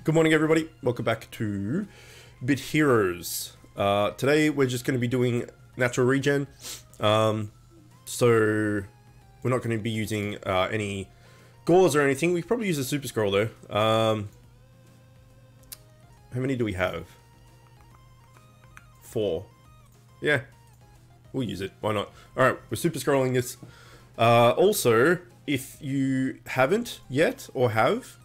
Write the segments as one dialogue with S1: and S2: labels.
S1: Good morning, everybody. Welcome back to Bit Heroes. Today we're just going to be doing natural regen. So we're not going to be using any gauze or anything. We probably use a super scroll though. How many do we have? 4. Yeah, we'll use it. Why not? All right, we're super scrolling this. Also, if you haven't yet or have,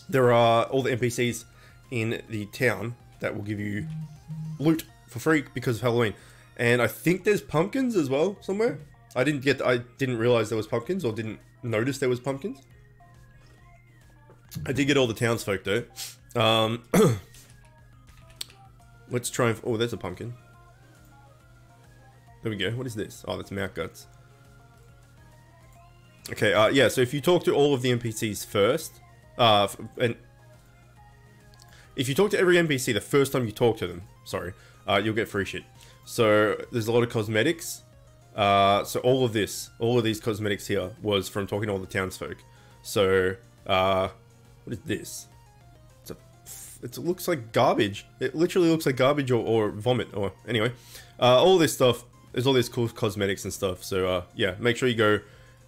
S1: there are all the NPCs in the town that will give you loot for free because of Halloween. And I think there's pumpkins as well somewhere. I didn't realize there was pumpkins, or didn't notice there was pumpkins. I did get all the townsfolk though. Let's try and... oh, there's a pumpkin. There we go. What is this? Oh, that's mouth guts. Okay, yeah, so if you talk to all of the NPCs first, and if you talk to every NPC the first time you talk to them, sorry, you'll get free shit. So there's a lot of cosmetics. So all of these cosmetics here was from talking to all the townsfolk. So what is this? It looks like garbage. It literally looks like garbage or vomit. Or anyway, all this stuff. There's all these cool cosmetics and stuff. So yeah, make sure you go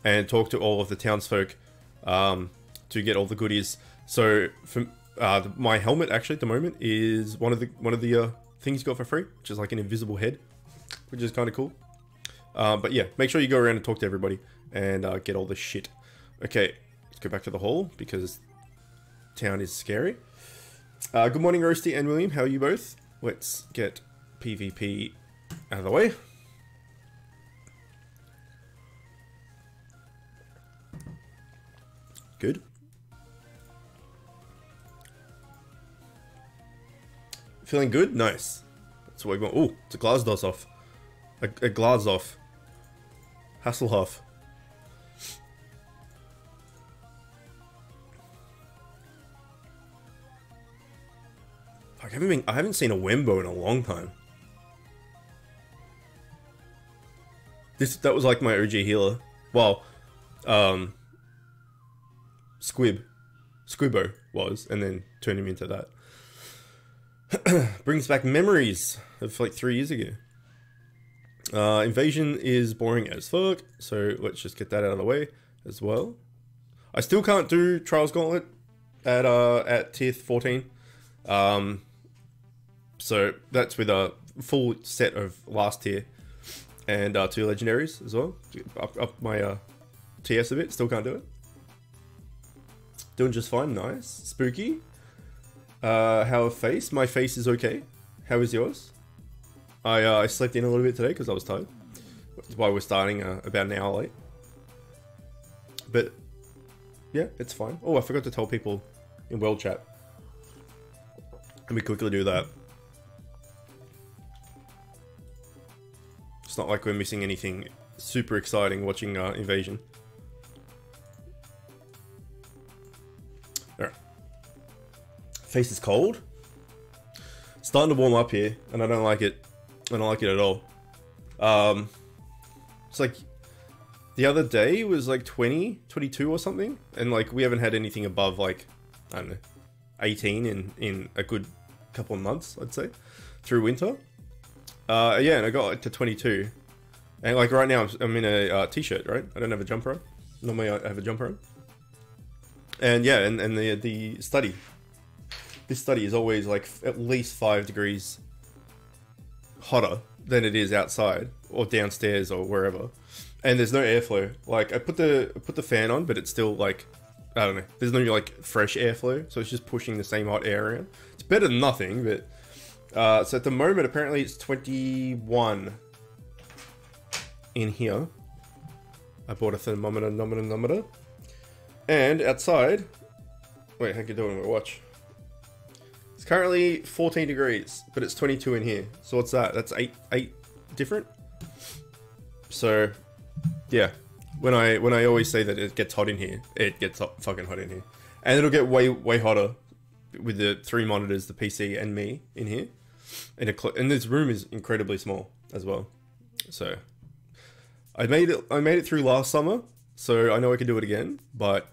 S1: and talk to all of the townsfolk to get all the goodies. So for my helmet, actually at the moment, is one of the things you got for free, which is like an invisible head, which is kind of cool. But yeah, make sure you go around and talk to everybody and get all the shit. Okay, let's go back to the hall because town is scary. Good morning, Roasty and William. How are you both? Let's get PvP out of the way. Good. Feeling good? Nice. That's what we want. Oh, it's a Glasdorf. A Glasdorf. Hasselhoff. I haven't seen a Wembo in a long time. That was like my OG healer. Well, Squibbo was, and then turned him into that. Brings back memories of like 3 years ago. Invasion is boring as fuck, so let's just get that out of the way as well. I still can't do Trials Gauntlet at tier 14. So that's with a full set of last tier and 2 legendaries as well. Up my TS a bit, still can't do it. Doing just fine, nice. Spooky. How a face? My face is okay. How is yours? I slept in a little bit today because I was tired. That's why we're starting about an hour late. But yeah, it's fine. Oh, I forgot to tell people in World Chat. Let me quickly do that. It's not like we're missing anything super exciting watching Invasion. Alright. Face is cold. It's starting to warm up here, and I don't like it. I don't like it at all. It's like the other day was like 20, 22 or something, and like we haven't had anything above like, I don't know, 18 in a good couple of months, I'd say, through winter. Yeah, and I got like to 22, and like right now I'm in a t-shirt, right? I don't have a jumper on. Normally I have a jumper on. And yeah, and the study. This study is always like at least 5 degrees hotter than it is outside or downstairs or wherever. And there's no airflow. Like I put the fan on, but it's still like, I don't know. There's no like fresh airflow, so it's just pushing the same hot air around. It's better than nothing, but so at the moment apparently it's 21 in here. I bought a thermometer, and outside. Wait, how can you do it on my watch? It's currently 14 degrees, but it's 22 in here. So what's that? That's 8 different. So yeah, when I always say that it gets hot in here, it gets fucking hot in here, and it'll get way hotter with the 3 monitors, the PC and me in here, and this room is incredibly small as well. So I made it through last summer, so I know I can do it again, but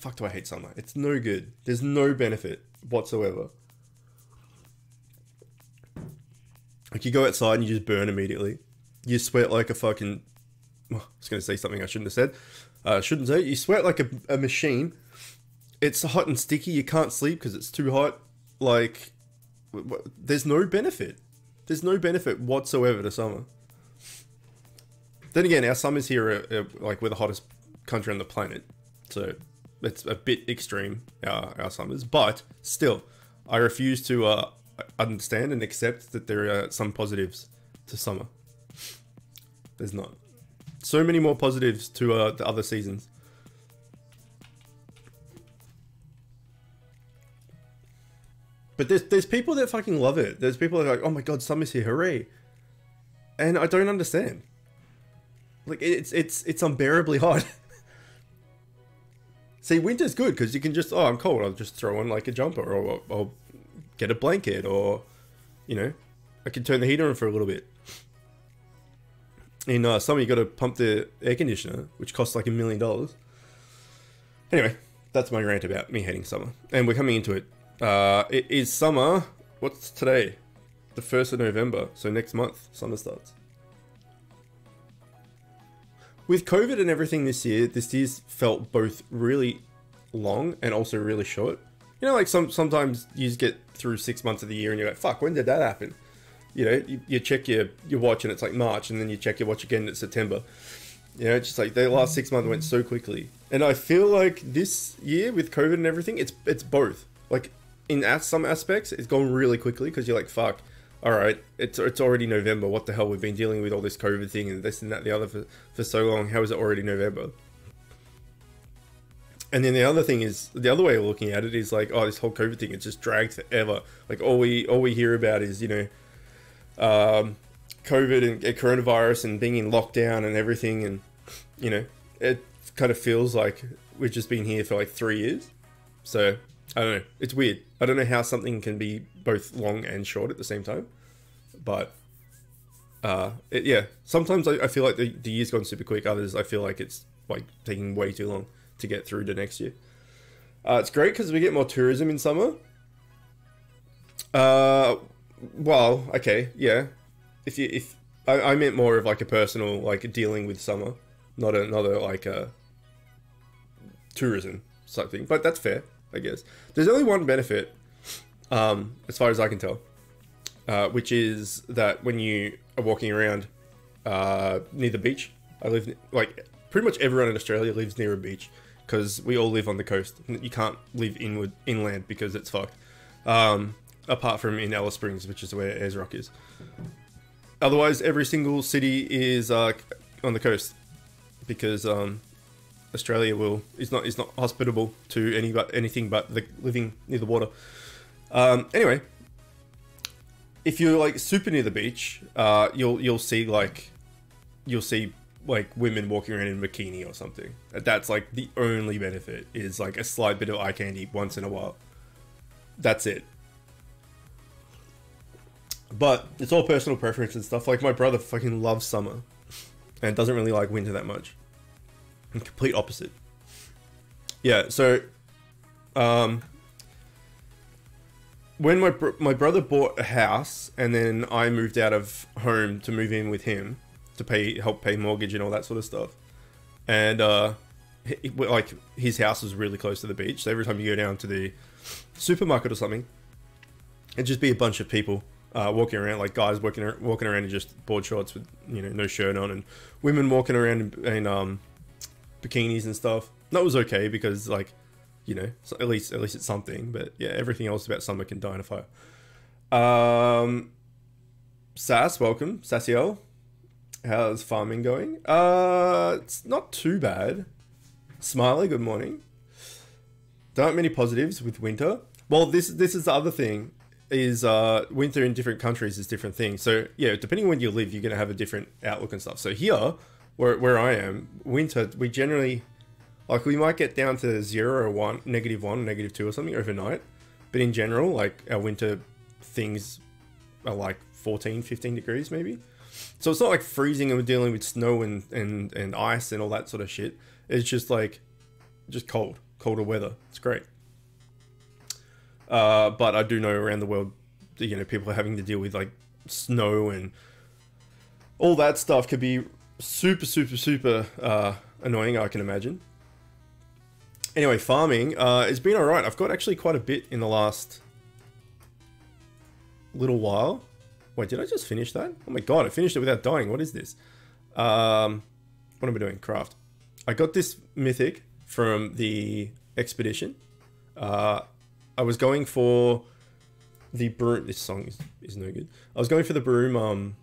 S1: fuck do I hate summer. It's no good. There's no benefit whatsoever. Like, you go outside and you just burn immediately. You sweat like a fucking... I was going to say something I shouldn't have said. Shouldn't say. You sweat like a machine. It's hot and sticky. You can't sleep because it's too hot. Like, there's no benefit. There's no benefit whatsoever to summer. Then again, our summers here are like, we're the hottest country on the planet. So it's a bit extreme, our summers. But still, I refuse to understand and accept that there are some positives to summer. There's not. So many more positives to the other seasons. But there's people that fucking love it. There's people that are like, oh my god, summer's here, hooray. And I don't understand. Like, it's unbearably hot. See, winter's good because you can just, oh, I'm cold, I'll just throw on like a jumper, or I'll get a blanket, or, you know, I can turn the heater on for a little bit. In summer, you got to pump the air conditioner, which costs like $1 million. Anyway, that's my rant about me hating summer. And we're coming into it. It is summer. What's today? The 1st of November. So next month, summer starts. With COVID and everything this year's felt both really long and also really short. You know, like sometimes you just get through 6 months of the year and you're like, fuck, when did that happen? You know, you check your watch and it's like March, and then you check your watch again and it's September. You know, it's just like the last 6 months went so quickly. And I feel like this year with COVID and everything, it's both. Like, in some aspects, it's gone really quickly because you're like, fuck, all right, it's already November. What the hell? We've been dealing with all this COVID thing and this and that and the other for so long. How is it already November? And then the other thing is, the other way of looking at it is like, oh, this whole COVID thing, it's just dragged forever. Like, all we hear about is, you know, COVID and coronavirus and being in lockdown and everything. And, you know, it kind of feels like we've just been here for like 3 years. So, I don't know. It's weird. I don't know how something can be both long and short at the same time. But, yeah. Sometimes I feel like the year's gone super quick. Others, I feel like it's like taking way too long to get through to next year. It's great because we get more tourism in summer. Well, okay, yeah. If I meant more of like a personal, like, dealing with summer, not a like a tourism type thing. But that's fair, I guess. There's only one benefit, as far as I can tell, which is that when you are walking around near the beach, I live, like, pretty much everyone in Australia lives near a beach because we all live on the coast. You can't live inland because it's fucked. Apart from in Alice Springs, which is where Ayers Rock is. Otherwise, every single city is on the coast because Australia is not hospitable to anything but living near the water. Anyway, if you're like super near the beach, you'll see women walking around in a bikini or something. That's like the only benefit, is like a slight bit of eye candy once in a while. That's it. But it's all personal preference and stuff. Like, my brother fucking loves summer and doesn't really like winter that much. And complete opposite. Yeah, so when my brother bought a house, and then I moved out of home to move in with him to help pay mortgage and all that sort of stuff. And like, his house was really close to the beach, so every time you go down to the supermarket or something, it'd just be a bunch of people walking around, like guys walking around in just board shorts with, you know, no shirt on, and women walking around in bikinis and stuff. That was okay because, like, you know, so at least it's something. But yeah, everything else about summer can die in a fire. Sass, welcome. Sassiel, how's farming going? It's not too bad. Smiley, good morning. There aren't many positives with winter. Well, this is the other thing. Is winter in different countries is different things. So yeah, depending on where you live, you're gonna have a different outlook and stuff. So here, where I am, winter, we generally, like, we might get down to 0 or 1, -1, -2 or something overnight. But in general, like, our winter things are like 14, 15 degrees maybe. So it's not like freezing and we're dealing with snow and ice and all that sort of shit. It's just like, just cold colder weather. It's great. But I do know around the world, you know, people are having to deal with like snow and all that stuff could be super annoying, I can imagine. Anyway, farming, it's been alright. I've got actually quite a bit in the last little while. Wait, did I just finish that? Oh my god, I finished it without dying. What is this? What am I doing? Craft. I got this mythic from the expedition. I was going for the broom. This song is no good. I was going for the broom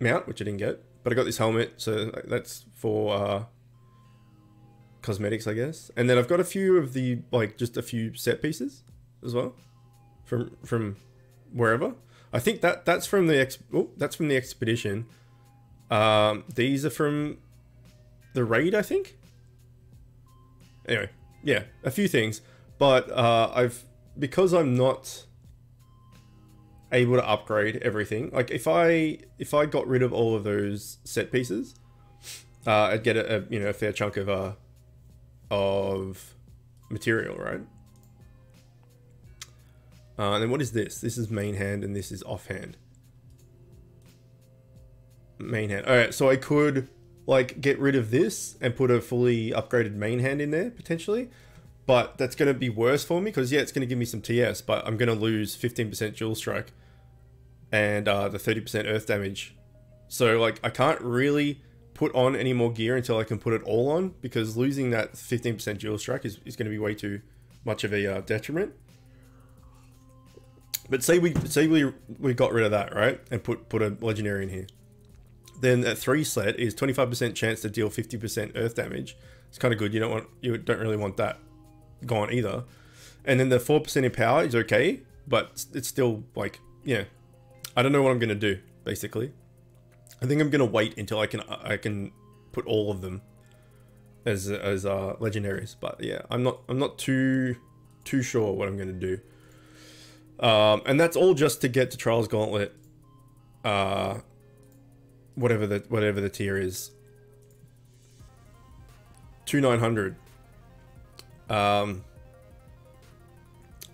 S1: mount, which I didn't get, but I got this helmet, so that's for cosmetics, I guess. And then I've got a few of the, like, just a few set pieces as well from wherever. I think that's from the expedition. These are from the raid, I think. Anyway, yeah, a few things, but because I'm not able to upgrade everything. Like if I got rid of all of those set pieces, I'd get a fair chunk of material, right? And then what is this? This is main hand and this is offhand. Main hand. Alright, so I could like get rid of this and put a fully upgraded main hand in there potentially, but that's going to be worse for me because yeah, it's going to give me some TS, but I'm going to lose 15% dual strike and the 30% earth damage. So like I can't really put on any more gear until I can put it all on, because losing that 15% dual strike is going to be way too much of a detriment. But say we got rid of that, right, and put a legendary in here. Then that 3 slot is 25% chance to deal 50% earth damage. It's kind of good. You don't really want that gone either. And then the 4% in power is okay, but it's still like, yeah, I don't know what I'm gonna do basically. I think I'm gonna wait until I can put all of them as legendaries. But yeah, I'm not too sure what I'm gonna do. And that's all just to get to Trials Gauntlet, whatever the tier is, 2900.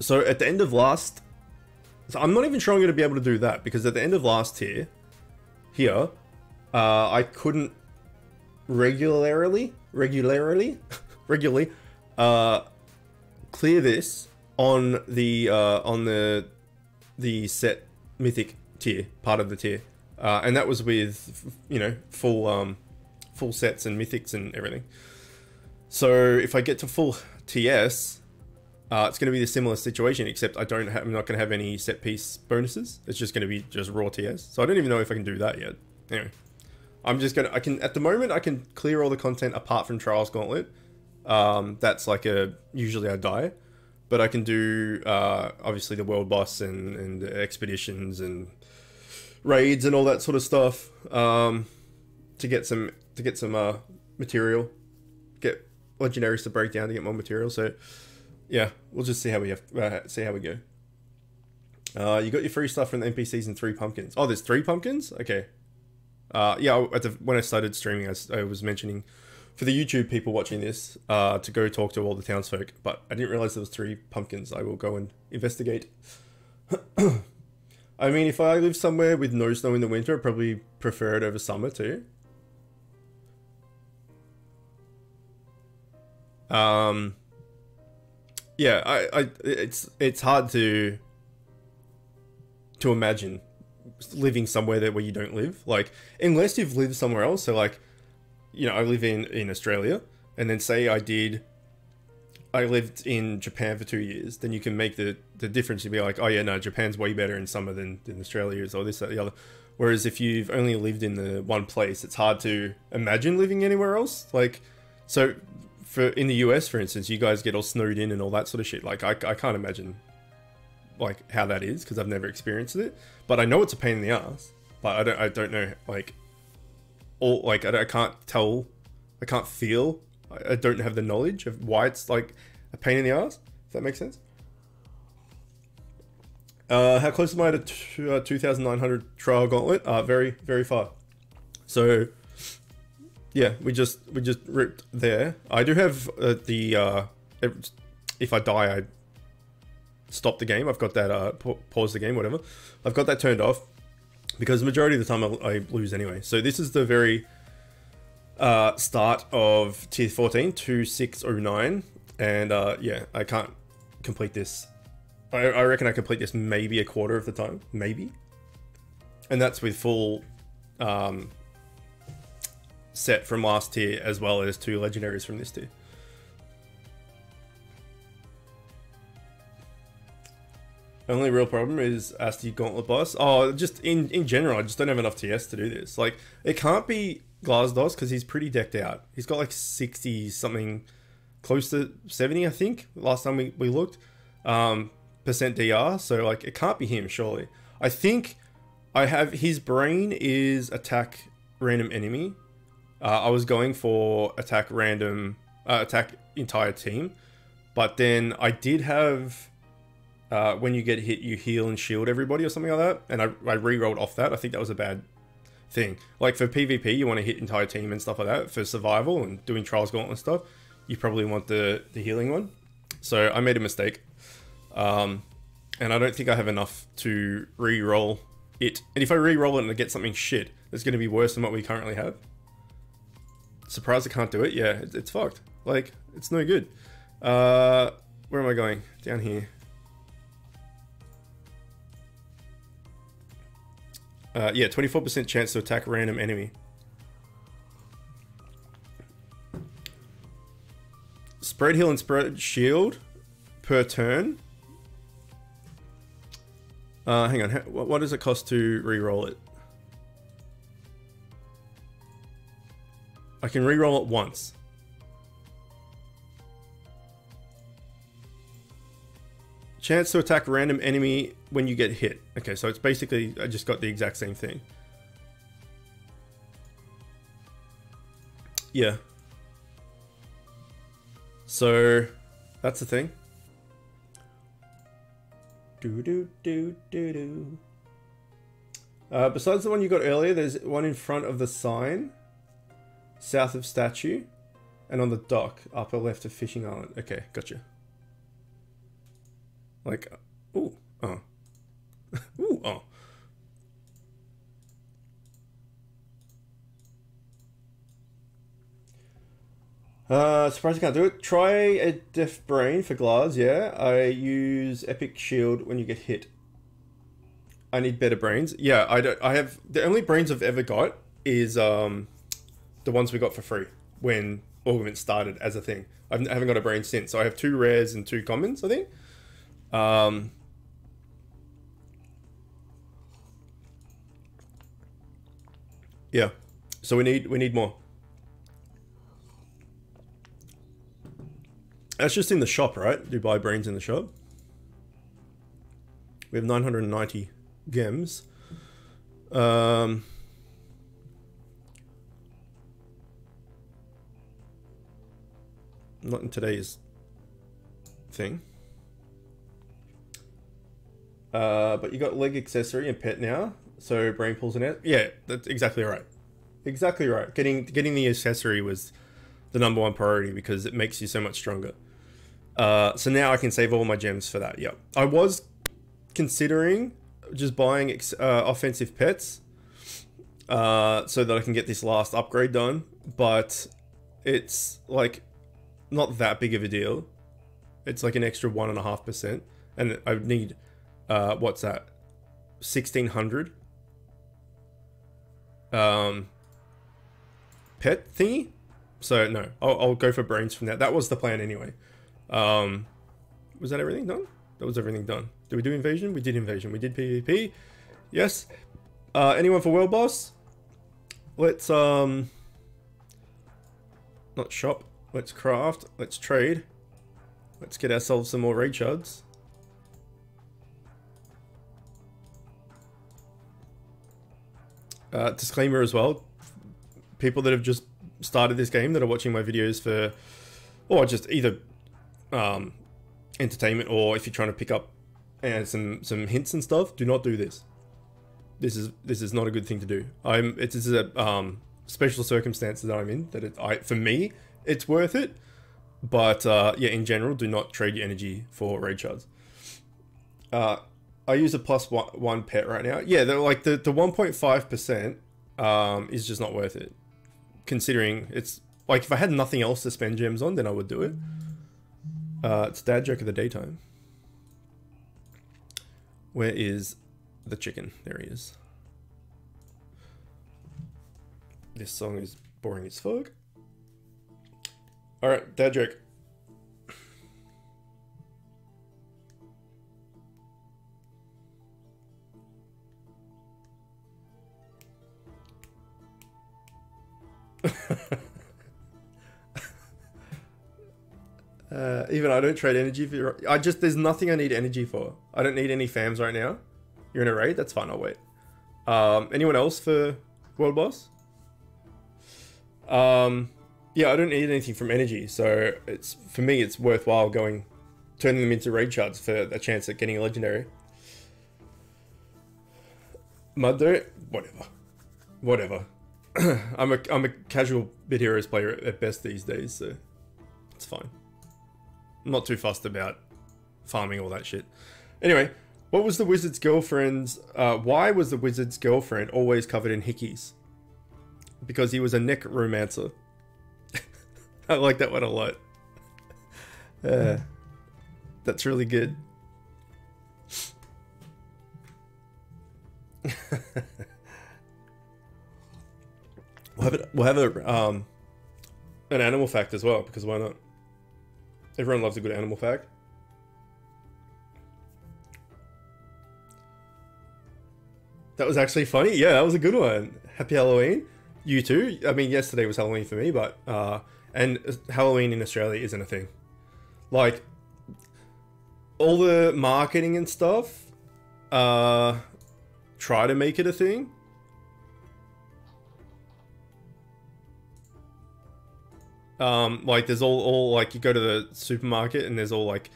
S1: So at the end of last, so I'm not even sure I'm going to be able to do that, because at the end of last tier here, I couldn't regularly clear this on the set mythic tier, part of the tier, and that was with, you know, full sets and mythics and everything. So if I get to full TS, it's going to be a similar situation, except I'm not going to have any set piece bonuses. It's just going to be just raw TS. So I don't even know if I can do that yet. Anyway, at the moment I can clear all the content apart from Trials Gauntlet. That's like usually I die. But I can do, obviously, the world boss and the expeditions and raids and all that sort of stuff, to get some material, get legendaries to break down to get more material. So yeah, we'll just see how we go. You got your free stuff from the NPCs and 3 pumpkins. Oh, there's 3 pumpkins. Okay. Yeah. When I started streaming, I was mentioning, for the YouTube people watching this, to go talk to all the townsfolk, but I didn't realize there was 3 pumpkins. I will go and investigate. I mean, if I live somewhere with no snow in the winter, I'd probably prefer it over summer too. Yeah, it's hard to imagine living somewhere where you don't live, like, unless you've lived somewhere else. So like, you know, I live in Australia, and then say I lived in Japan for 2 years, then you can make the difference. You'd be like, oh yeah, no, Japan's way better in summer than Australia is, or this, that, the other. Whereas if you've only lived in the one place, it's hard to imagine living anywhere else. Like, so in the US, for instance, you guys get all snowed in and all that sort of shit. Like, I can't imagine like how that is, because I've never experienced it. But I know it's a pain in the ass. But I don't know, like, I can't tell, I can't feel, I don't have the knowledge of why it's like a pain in the ass, if that makes sense. How close am I to 2,900 Trial Gauntlet? Very, very far. So yeah, we just ripped there. I do have the if I die, I stop the game. I've got that pause the game, whatever. I've got that turned off because the majority of the time I lose anyway. So this is the very start of tier 14, 2609, and yeah, I can't complete this. I reckon I complete this maybe a quarter of the time, maybe, and that's with full set from last tier as well as 2 legendaries from this tier. Only real problem is Asti Gauntlet boss. Oh, just in general, I just don't have enough TS to do this. Like, it can't be Glasdos because he's pretty decked out. He's got like 60 something, close to 70, I think, last time we looked. Percent DR, so like it can't be him, surely. I think I have his brain is attack random enemy. I was going for attack random, attack entire team, but then I did have when you get hit, you heal and shield everybody or something like that, and I re-rolled off that. I think that was a bad thing. Like for PvP, you want to hit entire team and stuff like that. For survival and doing Trials Gauntlet and stuff, you probably want the healing one. So I made a mistake, and I don't think I have enough to re-roll it. And if I re-roll it and I get something shit, it's going to be worse than what we currently have. Surprised I can't do it. Yeah, it's fucked. Like, it's no good. Where am I going? Down here. Yeah, 24% chance to attack random enemy. Spread heal and spread shield per turn. Hang on, what does it cost to re-roll it? I can re-roll it once. Chance to attack random enemy when you get hit. Okay, so it's basically, I just got the exact same thing. Yeah. So, that's the thing. Besides the one you got earlier, there's one in front of the sign, south of statue, and on the dock, upper left of fishing island. Okay, gotcha. Like, ooh, oh. Ooh, oh. Surprised I can't do it. Try a Deaf Brain for Glass, yeah. I use Epic Shield when you get hit. I need better brains. Yeah, I have, the only brains I've ever got is, the ones we got for free when Augment started as a thing. I haven't got a brain since, so I have 2 rares and 2 commons, I think. Yeah, so we need more. That's just in the shop, right? Do you buy brains in the shop? We have 990 gems. Not in today's thing. But you got leg accessory and pet now, so brain pulls in it. Yeah, that's exactly right. Exactly right. Getting the accessory was the #1 priority because it makes you so much stronger. So now I can save all my gems for that. Yep. I was considering just buying offensive pets so that I can get this last upgrade done, but it's like not that big of a deal. It's like an extra 1.5%, and I would need what's that? 1,600 pet thingy. So no, I'll go for brains from that. That was the plan anyway. Was that everything done? That was everything done. Did we do invasion? We did invasion. We did PvP. Yes. Anyone for world boss? Let's not shop. Let's craft. Let's trade. Let's get ourselves some more raid shards. Disclaimer as well. People that have just started this game that are watching my videos for, or just either entertainment, or if you're trying to pick up some hints and stuff, do not do this. This is not a good thing to do. It is a special circumstances that I'm in that for me it's worth it, But yeah, in general, do not trade your energy for raid shards. I use a +1 pet right now. Yeah, they're like the 1.5% is just not worth it. Considering it's like if I had nothing else to spend gems on, then I would do it. It's dad joke of the daytime. Where is the chicken? There he is. This song is boring as fuck. Alright, dad joke. Even I don't trade energy for. There's nothing I need energy for. I don't need any fams right now. You're in a raid? That's fine, I'll wait. Anyone else for World Boss? Yeah, I don't need anything from energy, so for me it's worthwhile turning them into raid shards for a chance at getting a legendary. Mud dirt? Whatever. I'm a casual Bit Heroes player at best these days, so it's fine. I'm not too fussed about farming all that shit. Anyway, what was the wizard's girlfriend's... why was the wizard's girlfriend always covered in hickeys? Because he was a necromancer. I like that one a lot. That's really good. We'll have an animal fact as well, because why not? Everyone loves a good animal fact. That was actually funny. Yeah, that was a good one. Happy Halloween. You too. I mean, yesterday was Halloween for me, but and Halloween in Australia isn't a thing. Like all the marketing and stuff try to make it a thing. Like there's all like you go to the supermarket and there's all like,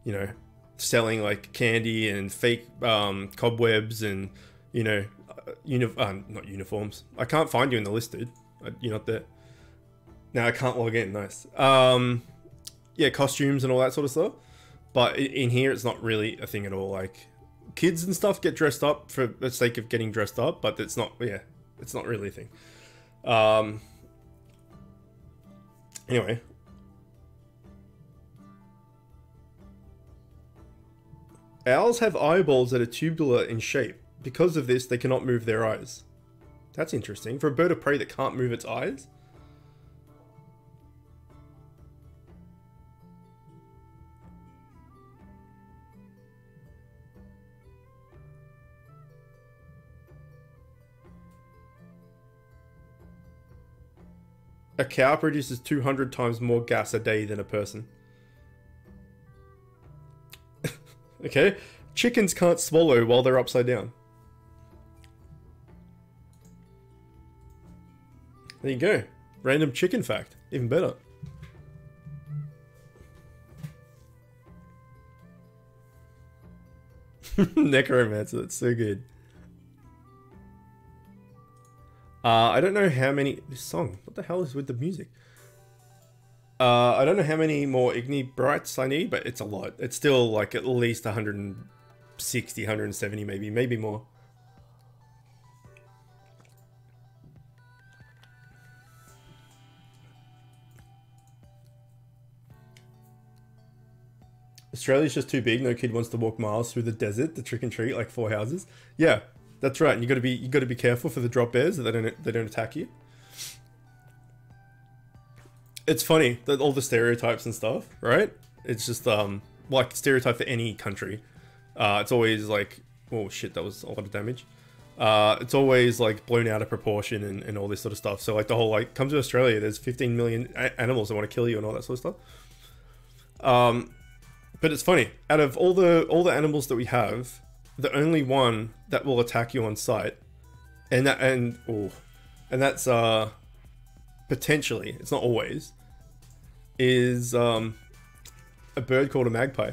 S1: you know, selling like candy and fake cobwebs and, you know, not uniforms. I can't find you in the list, dude. You're not there. Now I can't log in. Nice. Yeah, costumes and all that sort of stuff. But in here, it's not really a thing at all. Like kids and stuff get dressed up for the sake of getting dressed up, but it's not. Yeah, it's not really a thing. Anyway. Owls have eyeballs that are tubular in shape. Because of this, they cannot move their eyes. That's interesting. For a bird of prey that can't move its eyes? A cow produces 200 times more gas a day than a person. Okay. Chickens can't swallow while they're upside down. There you go. Random chicken fact. Even better. Necromancer. That's so good. I don't know how many... This song. What the hell is with the music? I don't know how many more Igni Brights I need, but it's a lot. It's still like at least 160, 170 maybe. Maybe more. Australia's just too big. No kid wants to walk miles through the desert to trick and treat like 4 houses. Yeah, that's right. And you got to be careful for the drop bears that they don't attack you. It's funny that all the stereotypes and stuff, right? It's just like stereotype for any country. It's always like, oh shit, that was a lot of damage. It's always like blown out of proportion and all this sort of stuff. So like the whole like, come to Australia, there's 15 million animals that want to kill you and all that sort of stuff. But it's funny, out of all the animals that we have, the only one that will attack you on sight, and that's potentially, it's not always, is a bird called a magpie,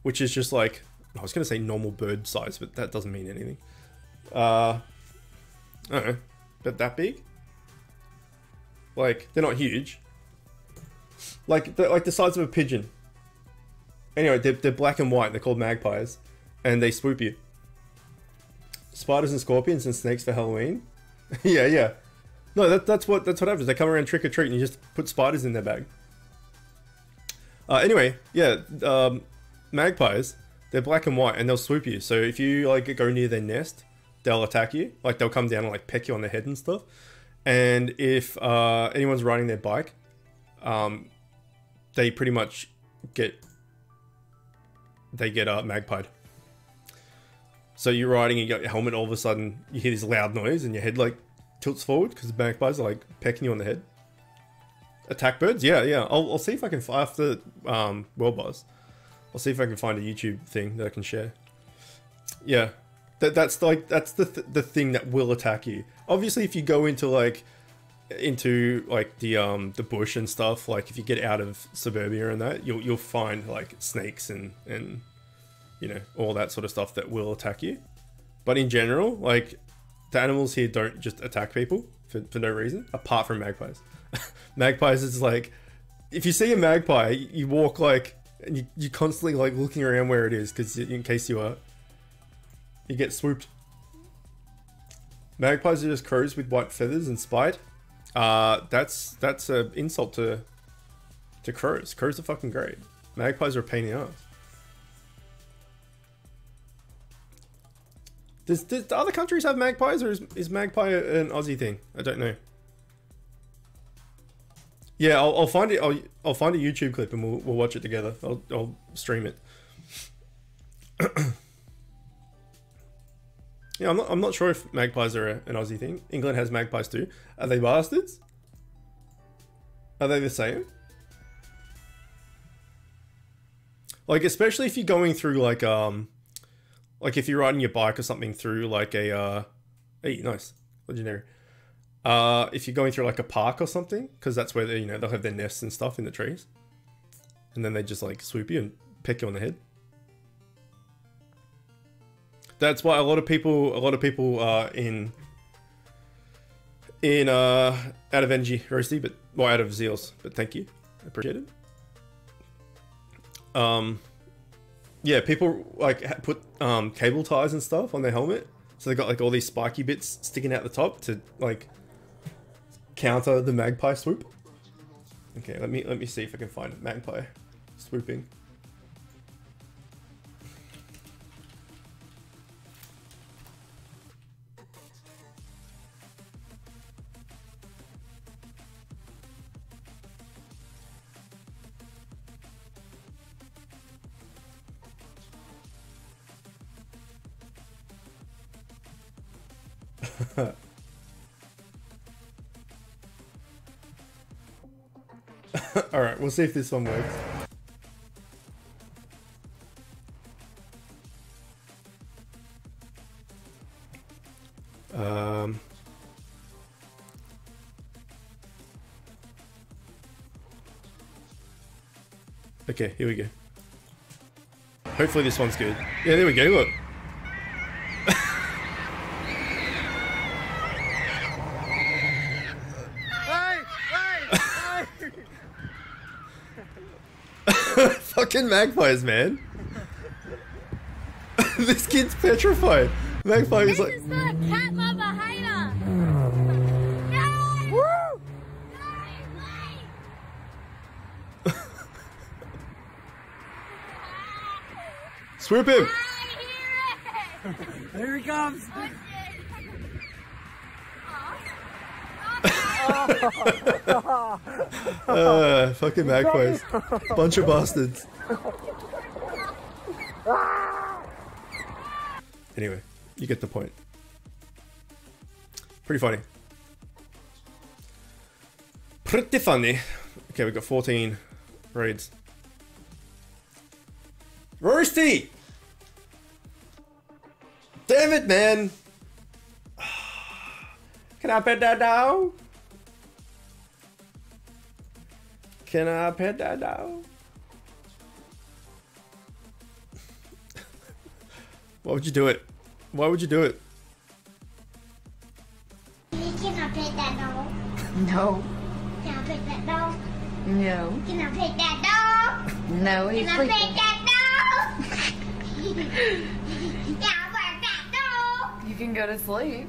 S1: which is just like, I was gonna say normal bird size, but that doesn't mean anything. I don't know, but that big? Like, they're not huge. like the size of a pigeon. Anyway, they're black and white. They're called magpies, and they swoop you. Spiders and scorpions and snakes for Halloween. Yeah, yeah. No, that's what happens. They come around trick or treat, and you just put spiders in their bag. Anyway, yeah, magpies. They're black and white, and they'll swoop you. So if you like go near their nest, they'll attack you. Like they'll come down and like peck you on the head and stuff. And if anyone's riding their bike, they pretty much get magpied. So you're riding and you got your helmet, all of a sudden you hear this loud noise and your head like tilts forward because the magpies are like pecking you on the head. Attack birds? Yeah, yeah. I'll see if I can find after World Boss. I'll see if I can find a YouTube thing that I can share. Yeah, that's the thing that will attack you. Obviously, if you go into the bush and stuff, like if you get out of suburbia and that, you'll find like snakes and you know, all that sort of stuff that will attack you. But in general, like the animals here don't just attack people for no reason, apart from magpies. Magpies is like, if you see a magpie, you walk like, and you constantly like looking around where it is, because in case you get swooped. Magpies are just crows with white feathers and spite. That's an insult to crows. Crows are fucking great. Magpies are a pain in the ass. Does other countries have magpies, or is magpie an Aussie thing? I don't know. Yeah, I'll find it. I'll find a YouTube clip and we'll watch it together. I'll stream it. Yeah, I'm not sure if magpies are an Aussie thing. England has magpies too. Are they bastards? Are they the same? Like, especially if you're going through like if you're riding your bike or something through like a hey, nice, legendary. If you're going through like a park or something, because that's where they, you know, they'll have their nests and stuff in the trees, and then they just like swoop you and peck you on the head. That's why a lot of people in out of energy roasty, but well, out of zeals. But thank you, I appreciate it. Yeah, people like put cable ties and stuff on their helmet, so they got like all these spiky bits sticking out the top to like counter the magpie swoop. Okay, let me see if I can find magpie swooping. Alright, we'll see if this one works. Okay, here we go. Hopefully this one's good. Yeah, there we go, look. Fucking magpies, man. This kid's petrified. Magpie is like...
S2: cat mother hater.
S3: Woo!
S1: Swoop him!
S3: Here he comes!
S1: Fucking magpies. Bunch of bastards. Anyway, you get the point. Pretty funny. Pretty funny. Okay, we got 14 raids. Roasty! Damn it, man! Can I pet that dog? Can I pet that dog? Why would you do it? Why would you do it?
S2: Can I pet that dog?
S3: No.
S2: Can I pet that dog?
S3: No.
S2: Can I pet that dog?
S3: No, he's
S2: Can I
S3: sleeping.
S2: pet that dog? Can I pet that dog?
S3: You can go to sleep.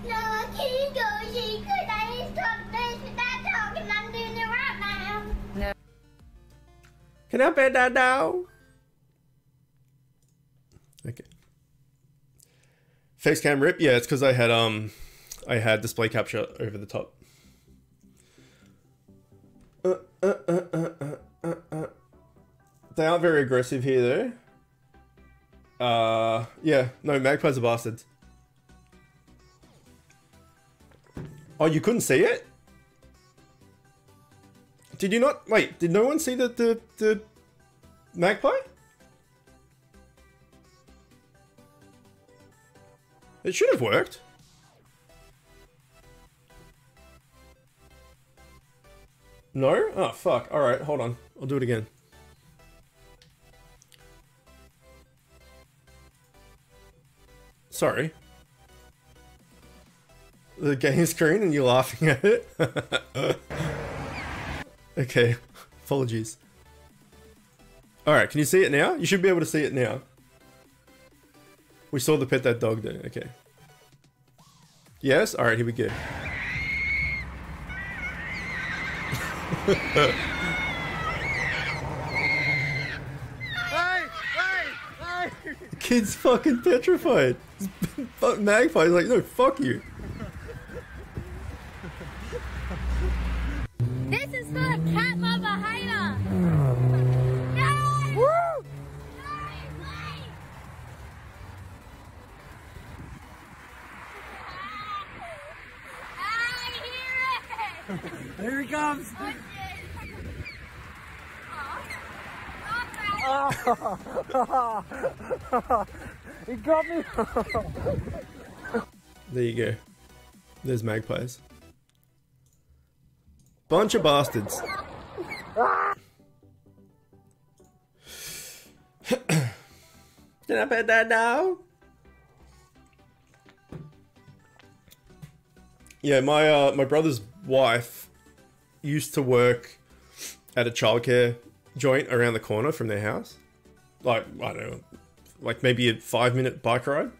S2: No, I can't go see because I need to talk this with that dog and I'm doing it right now.
S3: No.
S1: Can I pet that dog? Okay. Face cam rip. Yeah, it's because I had display capture over the top. They aren't very aggressive here though. Yeah, no, magpies are bastards. Oh, you couldn't see it? Did you not? Wait, did no one see the magpie? It should have worked. No? Oh, fuck. Alright, hold on. I'll do it again. Sorry. The game screen and you're laughing at it? Okay. Apologies. Alright, can you see it now? You should be able to see it now. We saw the pet that dog there. Okay. Yes? Alright, here we go. The kid's fucking petrified. Magpie's like, no, fuck you.
S2: This is for the cat mother hater. No! Woo! I hear it!
S4: Here he comes. He got me.
S1: There you go. There's magpies. Bunch of bastards. Can I pet that dog? Yeah, my brother's wife used to work at a childcare joint around the corner from their house. Like, I don't know, like maybe a 5-minute bike ride.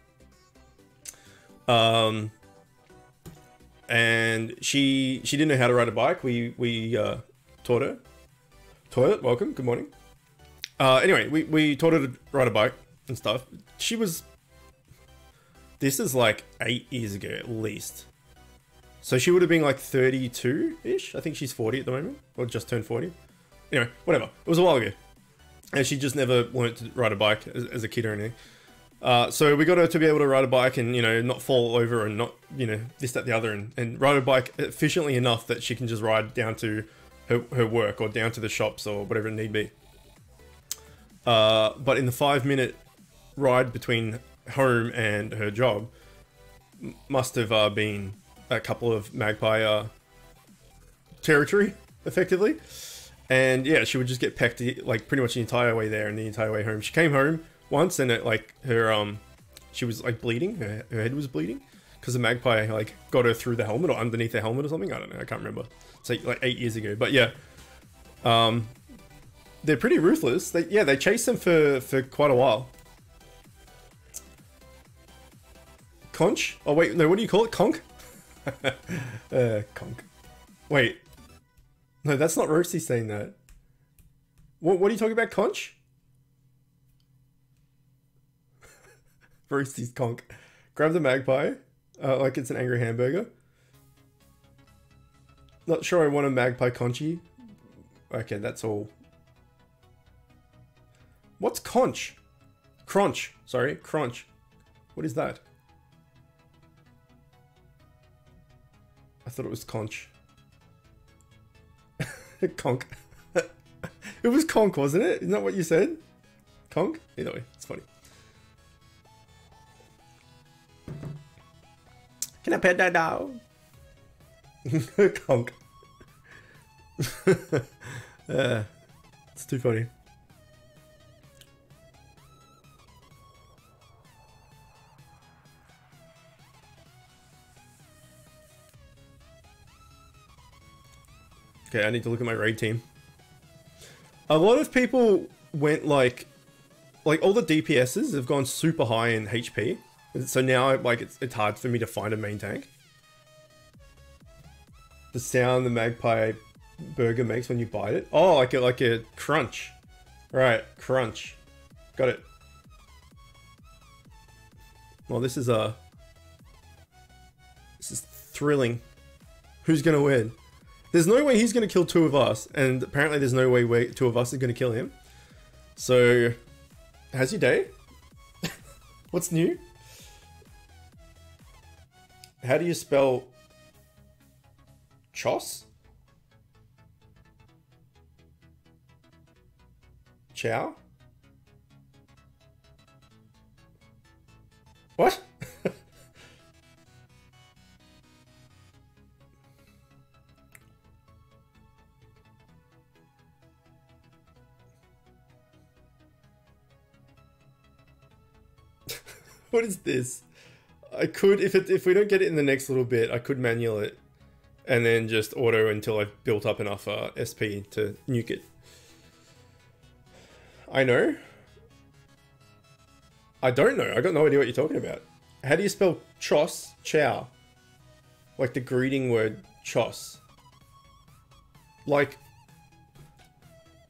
S1: And she didn't know how to ride a bike. We taught her. Toilet, welcome, good morning. Anyway, we taught her to ride a bike and stuff. She was... This is like 8 years ago at least. So she would have been like 32-ish. I think she's 40 at the moment. Or just turned 40. Anyway, whatever. It was a while ago. And she just never learned to ride a bike as a kid or anything. So we got her to be able to ride a bike and, you know, not fall over and not, you know, this, that, the other. And ride a bike efficiently enough that she can just ride down to her work or down to the shops or whatever it need be. But in the 5-minute ride between home and her job, must have been a couple of magpie territory, effectively. And yeah, she would just get pecked like pretty much the entire way there and the entire way home. She came home once and it like her she was like bleeding. Her head was bleeding because the magpie like got her through the helmet or underneath the helmet or something. I don't know. I can't remember. It's like 8 years ago. But yeah, they're pretty ruthless. They chase them for quite a while. Conch? Oh wait, no. What do you call it? Conch? Conch. Wait. No, that's not Roasty saying that. What are you talking about, Conch? Roasty's conch. Grab the magpie. Like it's an angry hamburger. Not sure I want a magpie conchy. Okay, that's all. What's conch? Crunch. Sorry, crunch. What is that? I thought it was conch. Conch. It was conch, wasn't it? Isn't that what you said? Conch? Either way, it's funny. Can I pet that dog? Conch. It's too funny. Okay, I need to look at my raid team. A lot of people went like all the DPSs have gone super high in HP. So now like it's hard for me to find a main tank. The sound the magpie burger makes when you bite it. Oh, like a crunch. Right, crunch. Got it. Well, this is thrilling. Who's gonna win? There's no way he's gonna kill two of us, and apparently there's no way two of us are gonna kill him. So, how's your day? What's new? How do you spell Chos? Chow? What? What is this? I could, if we don't get it in the next little bit, I could manual it and then just auto until I've built up enough SP to nuke it. I know. I don't know. I got no idea what you're talking about. How do you spell chos? Chow. Like the greeting word chos. Like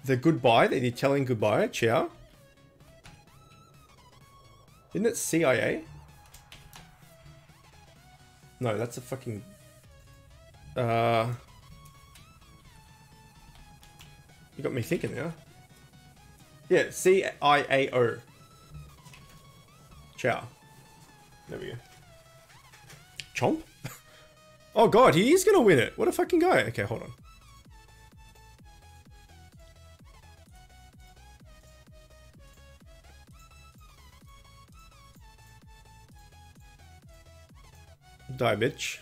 S1: the goodbye that you're telling goodbye, chow. Isn't it CIA? No, that's a fucking... You got me thinking now. Yeah, CIAO. Chow. There we go. Chomp? Oh god, he is gonna win it. What a fucking guy. Okay, hold on. Die, bitch.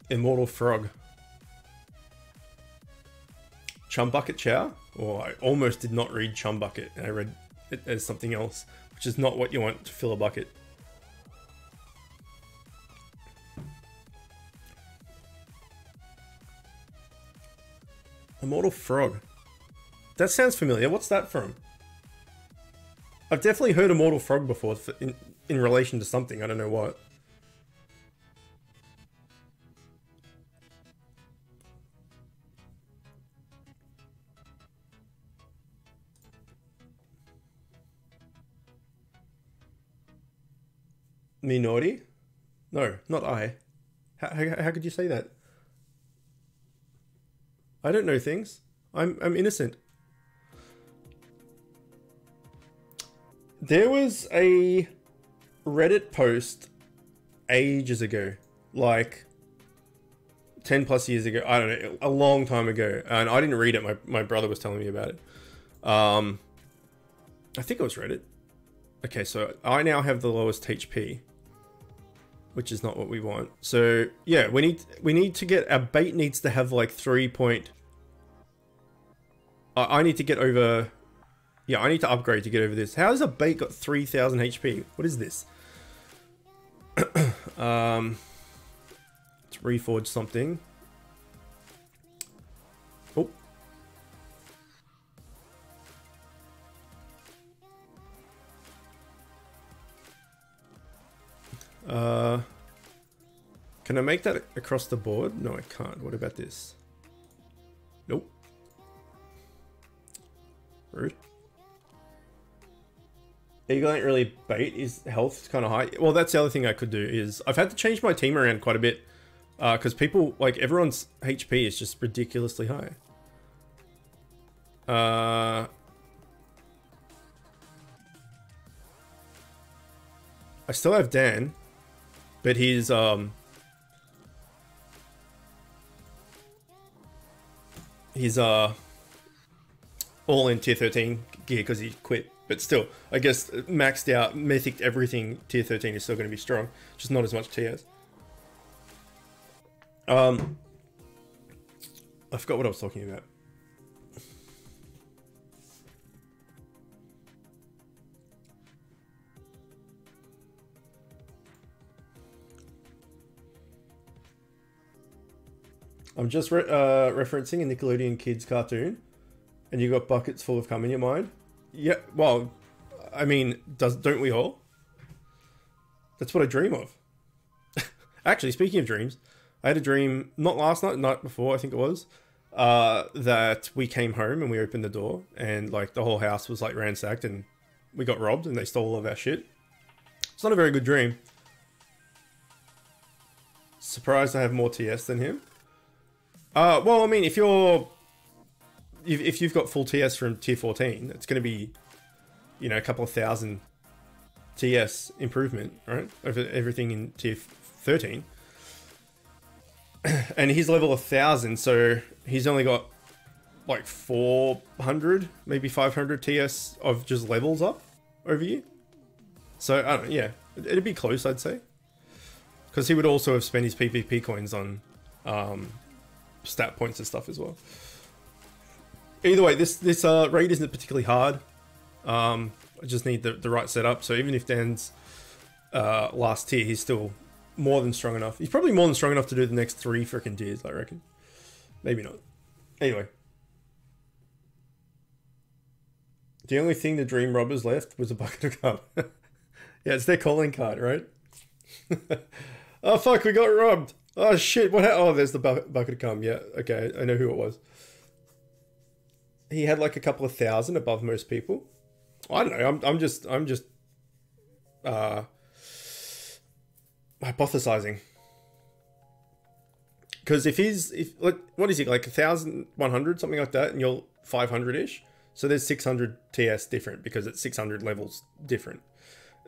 S1: Immortal Frog. Chum Bucket Chow? Oh, I almost did not read Chum Bucket. I read it as something else, which is not what you want to fill a bucket. Immortal Frog. That sounds familiar. What's that from? I've definitely heard Immortal Frog before in relation to something. I don't know what. Me naughty? No, not I. How could you say that? I don't know things. I'm innocent. There was a Reddit post ages ago, like 10 plus years ago. I don't know, a long time ago, and I didn't read it. My brother was telling me about it. I think it was Reddit. Okay, so I now have the lowest HP, which is not what we want. So yeah, we need to get, our bait needs to have like 3 point. I need to get over. Yeah, I need to upgrade to get over this. How has a bait got 3000 HP? What is this? Let's reforge something. Oh. Can I make that across the board? No, I can't. What about this? Nope. Rude. Eagle ain't really bait. His health is kind of high. Well, that's the other thing I could do is I've had to change my team around quite a bit because people, like everyone's HP is just ridiculously high. I still have Dan, but he's all in tier 13 gear because he quit. But still, I guess maxed out, mythic everything, tier 13 is still going to be strong. Just not as much TS. I forgot what I was talking about. I'm just referencing a Nickelodeon kids cartoon, and you got buckets full of cum in your mind. Yeah, well, I mean, don't we all? That's what I dream of. Actually, speaking of dreams, I had a dream, not last night, night before, I think it was, that we came home and we opened the door and like the whole house was like ransacked and we got robbed and they stole all of our shit. It's not a very good dream. Surprised I have more TS than him. Well, I mean, if you've got full TS from tier 14, it's going to be, you know, a couple of thousand TS improvement, right? Over everything in tier 13. And he's level 1000, so he's only got like 400, maybe 500 TS of just levels up over you. So, I don't know, yeah. It'd be close, I'd say. Because he would also have spent his PvP coins on stat points and stuff as well. Either way, this raid isn't particularly hard. I just need the right setup. So even if Dan's last tier, he's still more than strong enough. He's probably more than strong enough to do the next 3 freaking tiers, I reckon. Maybe not. Anyway. The only thing the Dream Robbers left was a bucket of cum. Yeah, it's their calling card, right? Oh fuck, we got robbed. Oh shit, what happened? Oh, there's the bucket of cum. Yeah, okay, I know who it was. He had like a couple of thousand above most people. I don't know, I'm just hypothesizing. Because if like, what is he, like 1,100, something like that, and you're 500-ish? So there's 600 TS different because it's 600 levels different.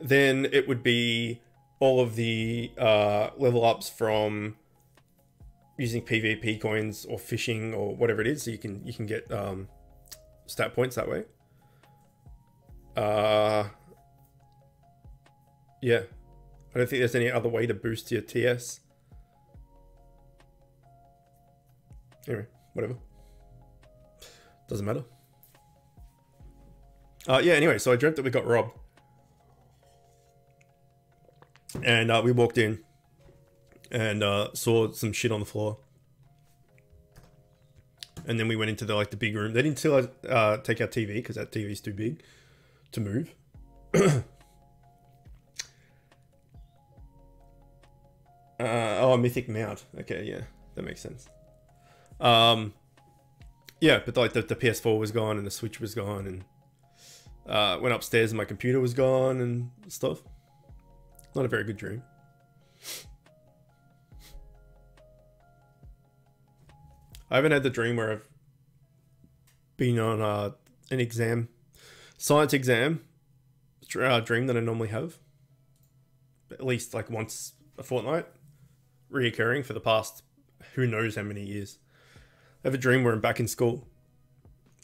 S1: Then it would be all of the level ups from using PvP coins or fishing or whatever it is, so you can get stat points that way. Yeah, I don't think there's any other way to boost your TS. Anyway, whatever. Doesn't matter. Yeah, anyway, so I dreamt that we got robbed. And we walked in and saw some shit on the floor. And then we went into the big room. They didn't tell us take our TV because that TV's too big to move. Oh, Mythic Mount. Okay, yeah, that makes sense. Yeah, but like the PS4 was gone and the Switch was gone, and went upstairs and my computer was gone and stuff. Not a very good dream. I haven't had the dream where I've been on an exam, science exam, dream that I normally have. At least like once a fortnight, reoccurring for the past who knows how many years. I have a dream where I'm back in school,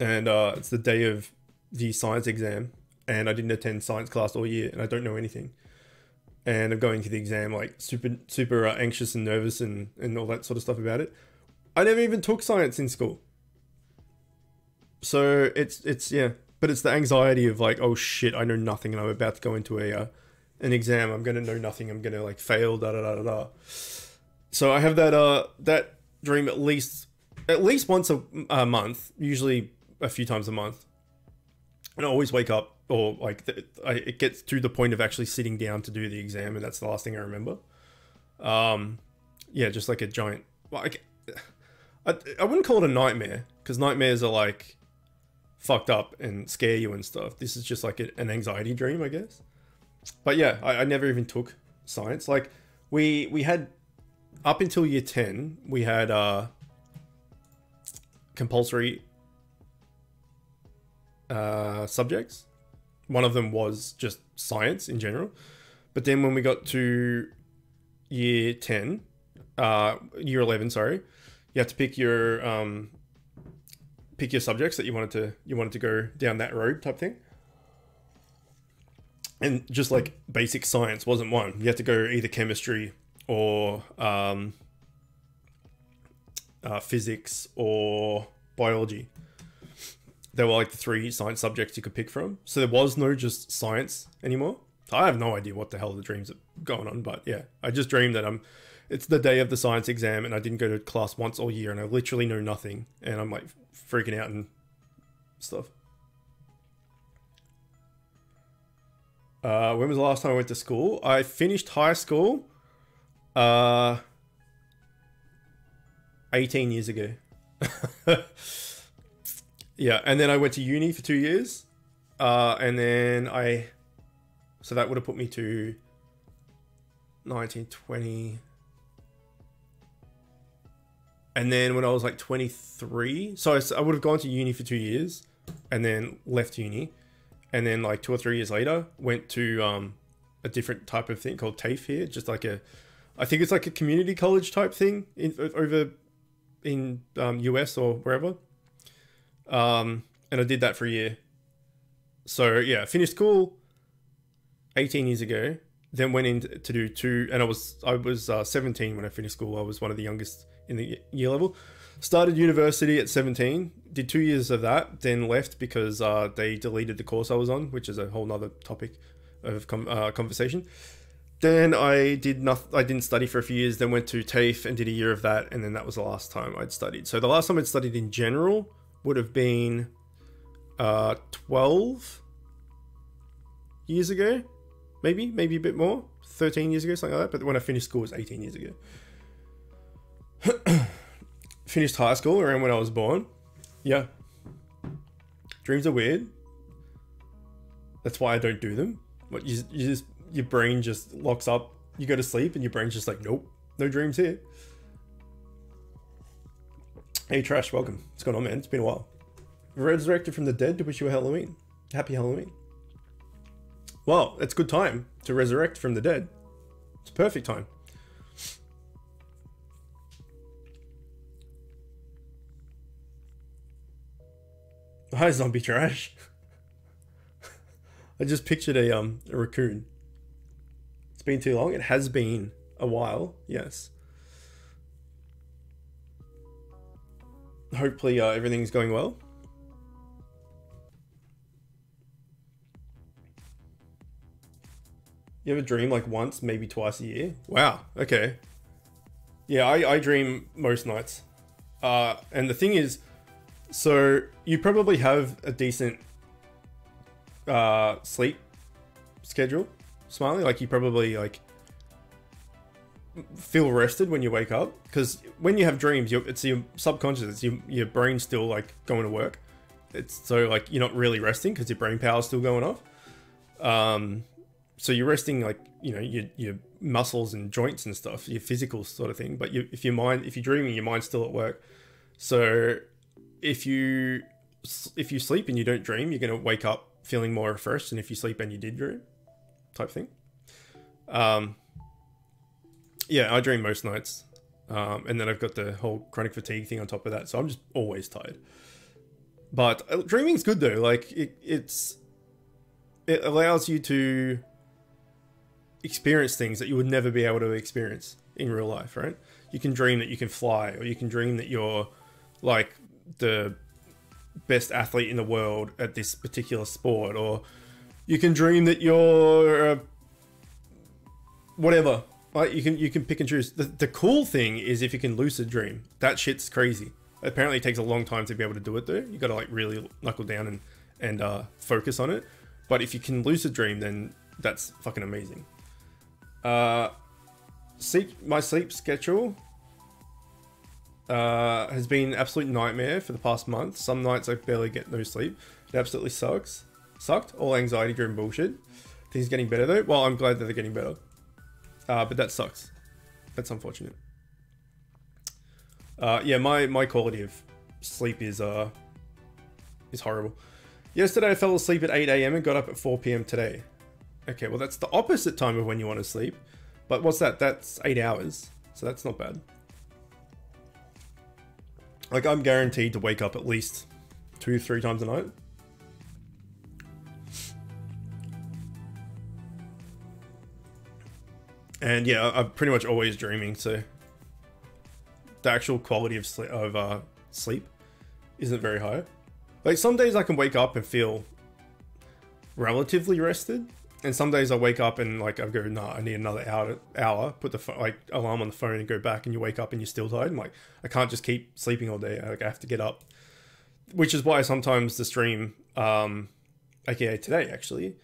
S1: and it's the day of the science exam, and I didn't attend science class all year, and I don't know anything. And I'm going to the exam like super anxious and nervous and all that sort of stuff about it. I never even took science in school. So it's yeah, but it's the anxiety of like, oh shit, I know nothing and I'm about to go into an exam. I'm going to know nothing. I'm going to like fail, da da da da da. So I have that dream at least once a month, usually a few times a month. And I always wake up, or like it gets to the point of actually sitting down to do the exam, and that's the last thing I remember. Yeah, just like a giant, like, I wouldn't call it a nightmare, because nightmares are like fucked up and scare you and stuff. This is just like an anxiety dream, I guess. But yeah, I never even took science. Like we had, up until year 10, we had compulsory subjects. One of them was just science in general. But then when we got to year 10, year 11, sorry, you have to pick your subjects that you wanted to go down that road type thing. And just like basic science wasn't one. You had to go either chemistry or physics or biology. There were like the 3 science subjects you could pick from. So there was no just science anymore. I have no idea what the hell the dreams are going on, but yeah, I just dreamed that I'm it's the day of the science exam and I didn't go to class once all year and I literally know nothing and I'm like freaking out and stuff. When was the last time I went to school? I finished high school 18 years ago. Yeah, and then I went to uni for 2 years. And then so that would have put me to 19, 20. And then when I was like 23, so I would have gone to uni for 2 years and then left uni. And then like 2 or 3 years later, went to a different type of thing called TAFE here. Just like I think it's like a community college type thing over in US or wherever. And I did that for a year. So yeah, finished school 18 years ago. Then went in to do two, and I was 17 when I finished school. I was one of the youngest in the year level. Started university at 17, did 2 years of that, then left because they deleted the course I was on, which is a whole nother topic of conversation. Then I didn't study for a few years, then went to TAFE and did a year of that, and then that was the last time I'd studied. So the last time I'd studied in general would have been 12 years ago, maybe a bit more, 13 years ago, something like that. But when I finished school, it was 18 years ago. Finished high school around when I was born. Yeah. Dreams are weird. That's why I don't do them. What you just, your brain just locks up. You go to sleep and your brain's just like, nope, no dreams here. Hey Trash, welcome. What's going on, man? It's been a while. Resurrected from the dead to wish you a Halloween. Happy Halloween. Well, it's a good time to resurrect from the dead. It's a perfect time. Hi, zombie trash. I just pictured a raccoon. It's been too long. It has been a while. Yes. Hopefully, everything's going well. You ever dream like once, maybe twice a year? Wow. Okay. Yeah, I dream most nights. And the thing is, so you probably have a decent sleep schedule, Smiley. Like you probably like feel rested when you wake up, because when you have dreams, it's your subconscious, it's your brain still like going to work. It's so like you're not really resting because your brain power is still going off. So you're resting like, you know, your muscles and joints and stuff, your physical sort of thing. But if you're dreaming, your mind's still at work. So if you sleep and you don't dream, you're going to wake up feeling more refreshed than if you sleep and you did dream, type thing. Yeah, I dream most nights. And then I've got the whole chronic fatigue thing on top of that. So I'm just always tired. But dreaming's good though. Like it allows you to experience things that you would never be able to experience in real life, right? You can dream that you can fly, or you can dream that you're like the best athlete in the world at this particular sport, or you can dream that you're whatever. Like you can pick and choose. The cool thing is if you can lucid dream. That shit's crazy. Apparently it takes a long time to be able to do it though. You got to like really knuckle down and focus on it. But if you can lucid dream, then that's fucking amazing. My sleep schedule has been an absolute nightmare for the past month. Some nights I barely get no sleep. It absolutely sucked. All anxiety driven bullshit. Things getting better though. Well, I'm glad that they're getting better. But that sucks. That's unfortunate. Yeah, my quality of sleep is horrible. Yesterday I fell asleep at 8 AM and got up at 4 PM today. Okay, well that's the opposite time of when you want to sleep. But what's that? That's 8 hours. So that's not bad. Like I'm guaranteed to wake up at least 2-3 times a night. And yeah, I'm pretty much always dreaming, so the actual quality of sleep isn't very high. Like some days I can wake up and feel relatively rested, And some days I wake up and like I go, nah, I need another hour. Put the like alarm on the phone and go back, and you wake up and you're still tired. I'm like, I can't just keep sleeping all day. Like I have to get up, which is why sometimes the stream, aka today actually,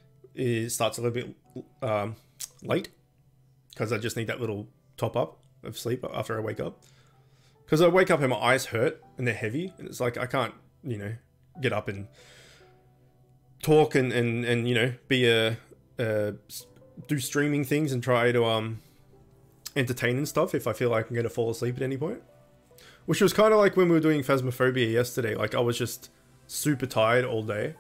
S1: starts a little bit late because I just need that little top up of sleep after I wake up. Because I wake up and my eyes hurt and they're heavy, and it's like I can't, you know, get up and talk and you know, be do streaming things and try to entertain and stuff if I feel like I'm gonna fall asleep at any point. Which was kind of like when we were doing Phasmophobia yesterday. Like I was just super tired all day.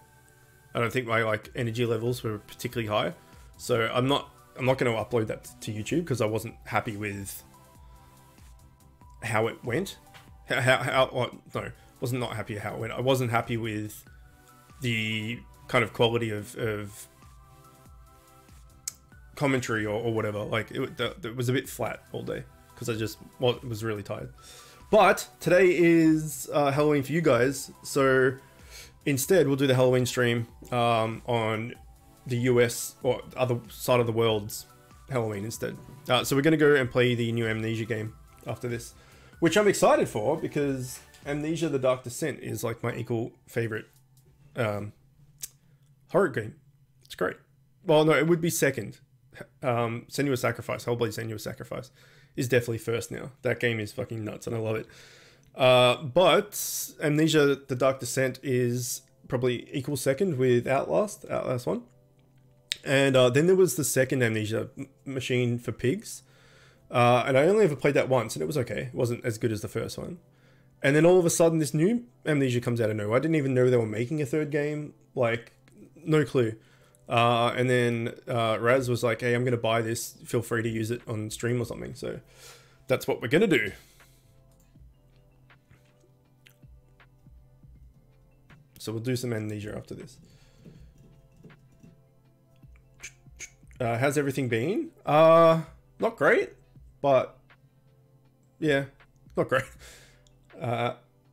S1: I don't think my like energy levels were particularly high, so I'm not going to upload that to YouTube because I wasn't happy with how it went. Wasn't not happy how it went. I wasn't happy with the kind of quality of commentary or whatever. Like it was a bit flat all day because I just was really tired. But today is Halloween for you guys, so instead we'll do the Halloween stream on the US or other side of the world's Halloween instead. So we're going to go and play the new Amnesia game after this, which I'm excited for because Amnesia: The Dark Descent is like my equal favorite horror game. It's great. Well, no, it would be second. Senua's Sacrifice, Hellblade Senua's Sacrifice is definitely first now. That game is fucking nuts and I love it. But Amnesia: The Dark Descent is probably equal second with Outlast 1. And then there was the second Amnesia, Machine for Pigs. And I only ever played that once and it was okay. It wasn't as good as the first one. And then all of a sudden this new Amnesia comes out of nowhere. I didn't even know they were making a third game. Like, no clue. And then Raz was like, hey, I'm going to buy this. Feel free to use it on stream or something. So that's what we're going to do. So we'll do some Amnesia after this. How's everything been? Not great, but yeah, not great.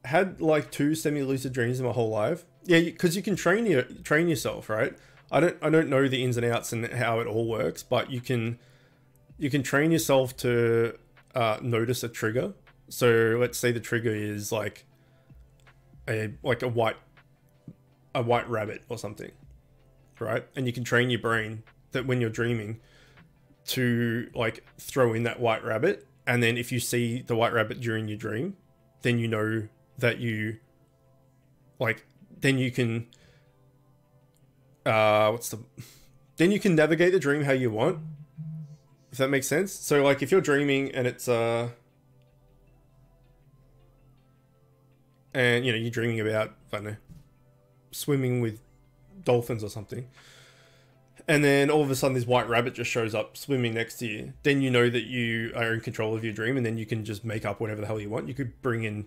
S1: Had like 2 semi-lucid dreams in my whole life. Yeah, because you can train yourself, right? I don't know the ins and outs and how it all works, but you can train yourself to notice a trigger. So let's say the trigger is like a white rabbit or something, right? And you can train your brain that when you're dreaming to like throw in that white rabbit, and then if you see the white rabbit during your dream, then you know that you like, then you can then you can navigate the dream how you want, if that makes sense. So like if you're dreaming and it's and you know, you're dreaming about, I don't know, swimming with dolphins or something, and then all of a sudden this white rabbit just shows up swimming next to you, then you know that you are in control of your dream, and then you can just make up whatever the hell you want. You could bring in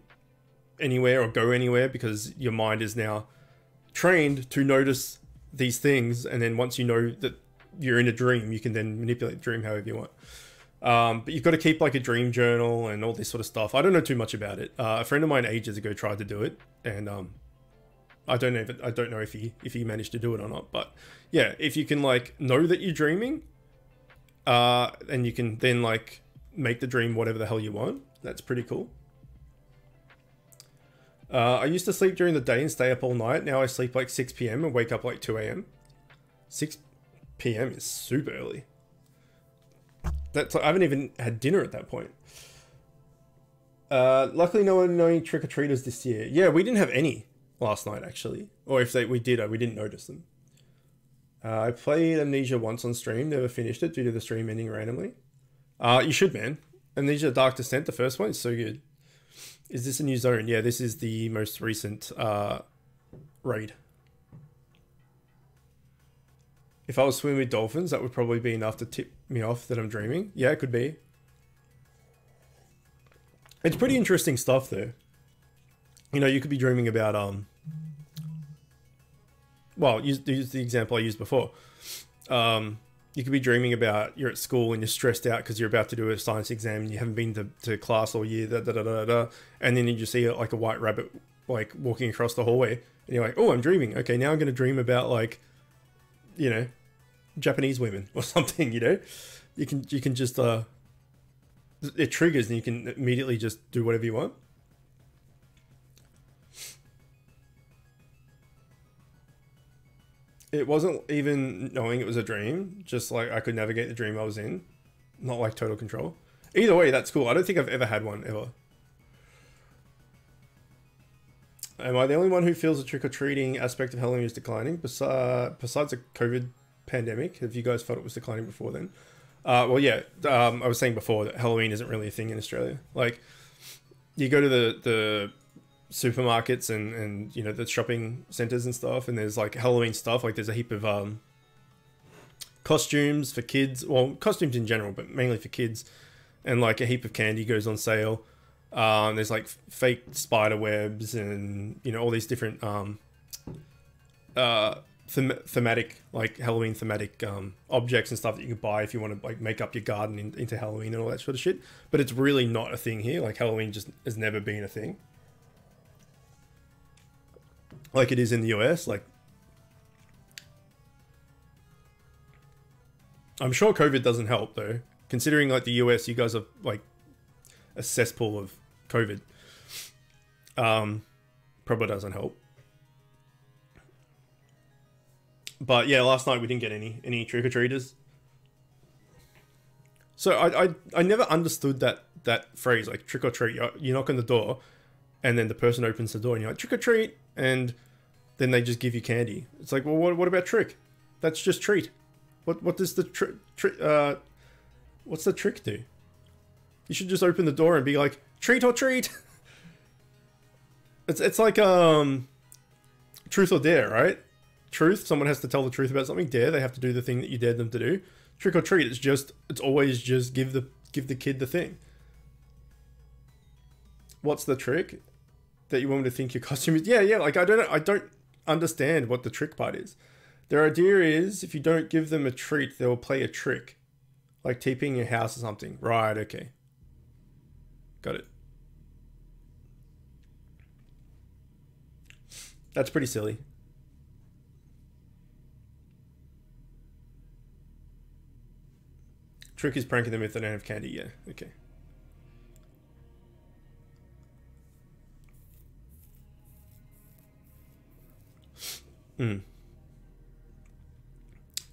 S1: anywhere or go anywhere because your mind is now trained to notice these things, and then once you know that you're in a dream, you can then manipulate the dream however you want. But you've got to keep like a dream journal and all this sort of stuff. I don't know too much about it. A friend of mine ages ago tried to do it, and I don't know if he managed to do it or not. But yeah, if you can like know that you're dreaming, and you can then like make the dream whatever the hell you want, that's pretty cool. I used to sleep during the day and stay up all night. Now I sleep like 6 PM and wake up like 2 AM. 6 PM is super early. I haven't even had dinner at that point. Luckily no annoying trick-or-treaters this year. Yeah, we didn't have any last night actually. Or if we did, we didn't notice them. I played Amnesia once on stream, never finished it due to the stream ending randomly. You should, man. Amnesia: Dark Descent, the first one, is so good. Is this a new zone? Yeah, this is the most recent raid. If I was swimming with dolphins, that would probably be enough to tip me off that I'm dreaming. Yeah, it could be. It's pretty interesting stuff though. You know, you could be dreaming about well, use the example I used before. You could be dreaming about you're at school and you're stressed out because you're about to do a science exam and you haven't been to class all year, and then you just see like a white rabbit like walking across the hallway and you're like, oh, I'm dreaming. Okay, now I'm going to dream about like, you know, Japanese women or something, you know. You can just it triggers and you can immediately just do whatever you want. It wasn't even knowing it was a dream, just like I could navigate the dream I was in, not like total control. Either way, that's cool. I don't think I've ever had one ever. Am I the only one who feels the trick-or-treating aspect of Halloween is declining? Besides the COVID pandemic, have you guys felt it was declining before then? Well, yeah, I was saying before that Halloween isn't really a thing in Australia. Like, you go to the supermarkets and you know, the shopping centers and stuff, and there's like Halloween stuff. Like, there's a heap of costumes for kids. Well, costumes in general, but mainly for kids. And like a heap of candy goes on sale. There's like fake spider webs and, you know, all these different thematic, like Halloween thematic objects and stuff that you can buy if you want to like make up your garden into Halloween and all that sort of shit. But it's really not a thing here. Like, Halloween just has never been a thing like it is in the US. Like, I'm sure COVID doesn't help though, considering like the US, you guys are like a cesspool of COVID. Probably doesn't help. But yeah, last night we didn't get any trick-or-treaters. So I never understood that phrase, like trick-or-treat. You knock on the door and then the person opens the door and you're like, trick-or-treat, and then they just give you candy. It's like, well, what about trick? That's just treat. What does the what's the trick do? You should just open the door and be like, treat or treat. It's like truth or dare, right? Truth, someone has to tell the truth about something. Dare, they have to do the thing that you dared them to do. Trick or treat, it's always just give the kid the thing. What's the trick? That you want me to think your costume is? Yeah, like I don't understand what the trick part is. Their idea is if you don't give them a treat, they will play a trick. Like TPing your house or something. Right, okay. Got it. That's pretty silly. Trick is pranking them if they don't have candy. Yeah, okay.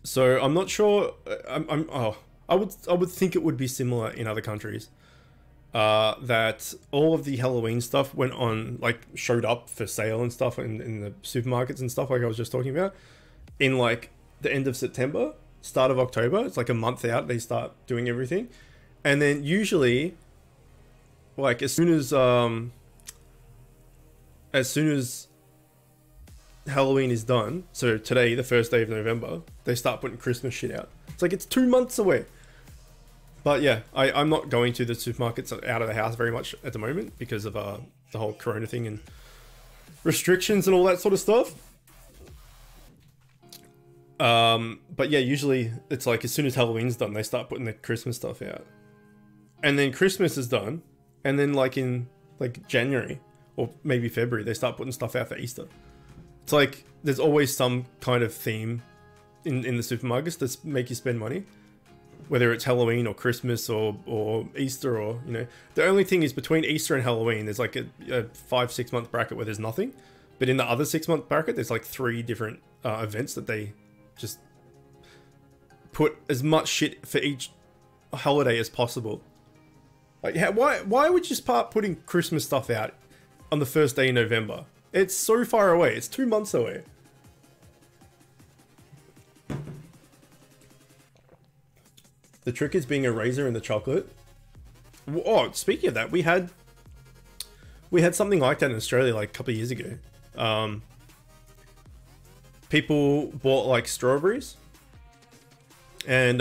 S1: So I'm not sure. I would think it would be similar in other countries. That all of the Halloween stuff went on, like, showed up for sale and stuff in the supermarkets and stuff, like I was just talking about, in like the end of September, start of October. It's like a month out they start doing everything, and then usually, like as soon as Halloween is done, so today, the first day of November, they start putting Christmas shit out. It's like it's 2 months away. But yeah, I'm not going to the supermarkets out of the house very much at the moment because of the whole Corona thing and restrictions and all that sort of stuff. But yeah, usually it's like as soon as Halloween's done, they start putting the Christmas stuff out. And then Christmas is done, and then like in like January or maybe February, they start putting stuff out for Easter. It's like there's always some kind of theme in the supermarkets that make you spend money. Whether it's Halloween or Christmas or Easter, or, you know, the only thing is between Easter and Halloween, there's like a 5-6 month bracket where there's nothing. But in the other 6 month bracket, there's like 3 different events that they just put as much shit for each holiday as possible. Like, why would you start putting Christmas stuff out on the first day in November? It's so far away. It's 2 months away. The trick is being a razor in the chocolate. Oh, speaking of that, we had something like that in Australia like a couple of years ago. People bought like strawberries, and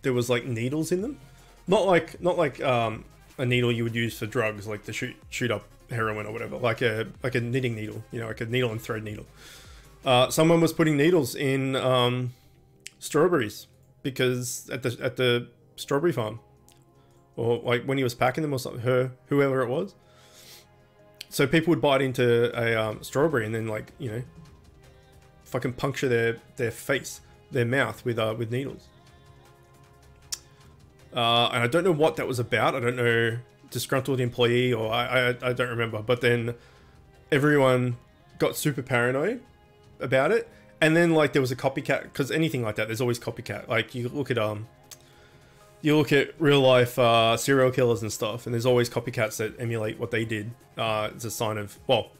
S1: there was like needles in them. Not like a needle you would use for drugs, like to shoot up heroin or whatever. Like a knitting needle, you know, like a needle and thread needle. Someone was putting needles in strawberries. Because at the strawberry farm, or like when he was packing them or something, whoever it was. So people would bite into a strawberry and then, like, you know, fucking puncture their face their mouth with needles. And I don't know what that was about. I don't know, disgruntled employee, or I don't remember. But then everyone got super paranoid about it. And then like there was a copycat, because anything like that, there's always copycat. Like you look at real life serial killers and stuff, and there's always copycats that emulate what they did. It's a sign of, well,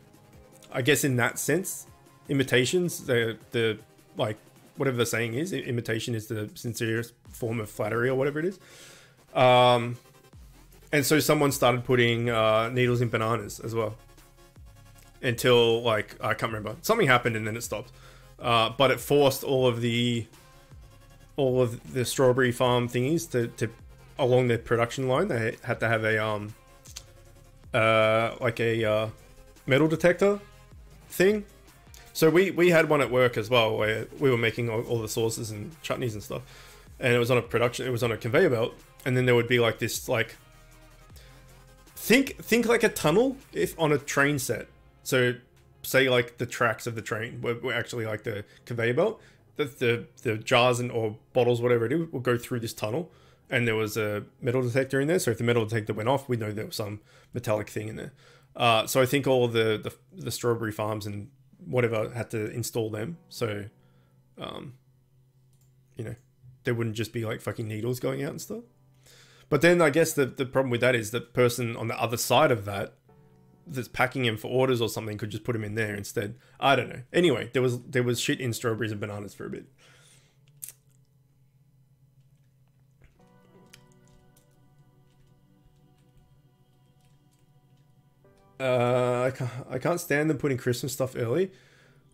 S1: I guess in that sense, imitations, the like, whatever the saying is, imitation is the sincerest form of flattery or whatever it is. And so someone started putting needles in bananas as well. Until, like, I can't remember. Something happened and then it stopped. But it forced all of the strawberry farm thingies to along their production line. They had to have a metal detector thing. So we had one at work as well, where we were making all the sauces and chutneys and stuff, and it was on a conveyor belt, and then there would be like this, like, think like a tunnel if on a train set. So say like the tracks of the train were actually like the conveyor belt. The jars or bottles, whatever it is, will go through this tunnel, and there was a metal detector in there. So if the metal detector went off, we know there was some metallic thing in there. So I think all the strawberry farms and whatever had to install them, so you know, there wouldn't just be like fucking needles going out and stuff. But then I guess the problem with that is the person on the other side of that that's packing him for orders or something could just put him in there instead. I don't know. Anyway, there was shit in strawberries and bananas for a bit. I can't stand them putting Christmas stuff early.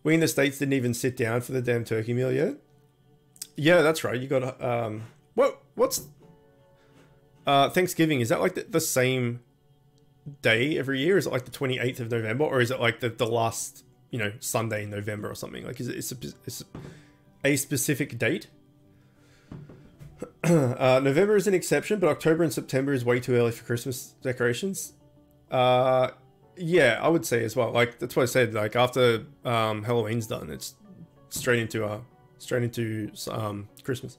S1: We in the States didn't even sit down for the damn turkey meal yet. Yeah, that's right. You got what's Thanksgiving? Is that like the same day every year? Is it like the 28th of November, or is it like the last, you know, Sunday in November or something? Like, is it a specific date? November is an exception, but October and September is way too early for Christmas decorations. Yeah, I would say as well. Like, that's what I said. Like, after Halloween's done, it's straight into Christmas.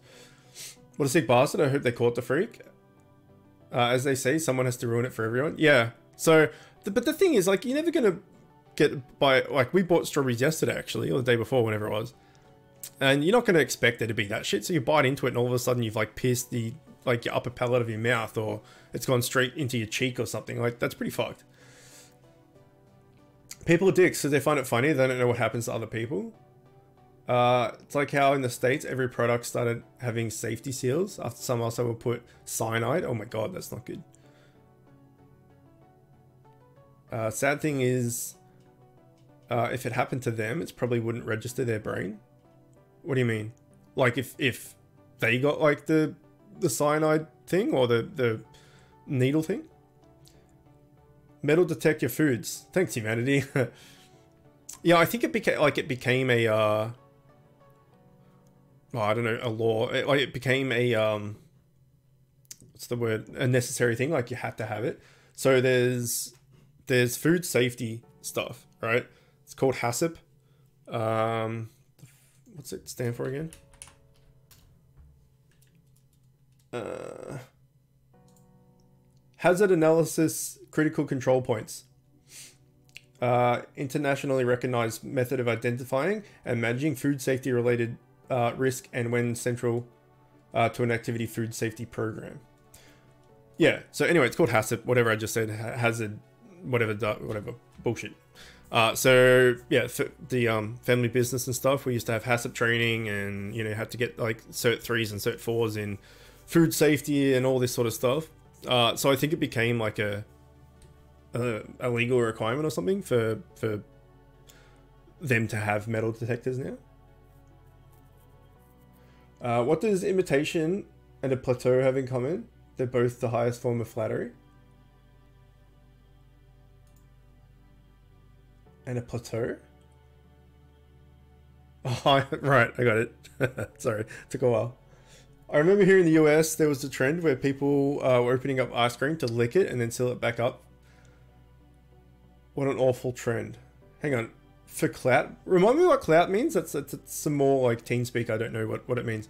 S1: What a sick bastard! I hope they caught the freak. As they say, someone has to ruin it for everyone. Yeah. So, but the thing is, like, you're never gonna get by. Like, we bought strawberries yesterday, actually, or the day before, whenever it was, and you're not gonna expect there to be that shit. So you bite into it, and all of a sudden you've like pierced the your upper palate of your mouth, or it's gone straight into your cheek or something. Like, that's pretty fucked. People are dicks because they find it funny. They don't know what happens to other people. It's like how in the States, every product started having safety seals after some also would put cyanide. Oh my god, that's not good. Sad thing is, if it happened to them, it probably wouldn't register their brain. What do you mean? Like if they got like the cyanide thing or the needle thing? Metal detect your foods. Thanks, humanity. Yeah, I think it became a I don't know, a law. It became a what's the word? A necessary thing. Like, you had to have it. So there's food safety stuff, right? It's called HACCP. What's it stand for again? Hazard analysis critical control points. Internationally recognized method of identifying and managing food safety related risk, and when central to an activity food safety program. Yeah, so anyway, it's called HACCP, whatever I just said, hazard, whatever bullshit. So yeah, the family business and stuff, we used to have HACCP training, and you know, had to get like Cert 3s and Cert 4s in food safety and all this sort of stuff. So I think it became like a legal requirement or something for them to have metal detectors now. What does imitation and a plateau have in common? They're both the highest form of flattery. And a plateau? Oh, right, I got it. Sorry, took a while. I remember here in the US, there was a trend where people were opening up ice cream to lick it and then seal it back up. What an awful trend. Hang on. For clout, remind me what clout means. That's some more like teen speak. I don't know what it means.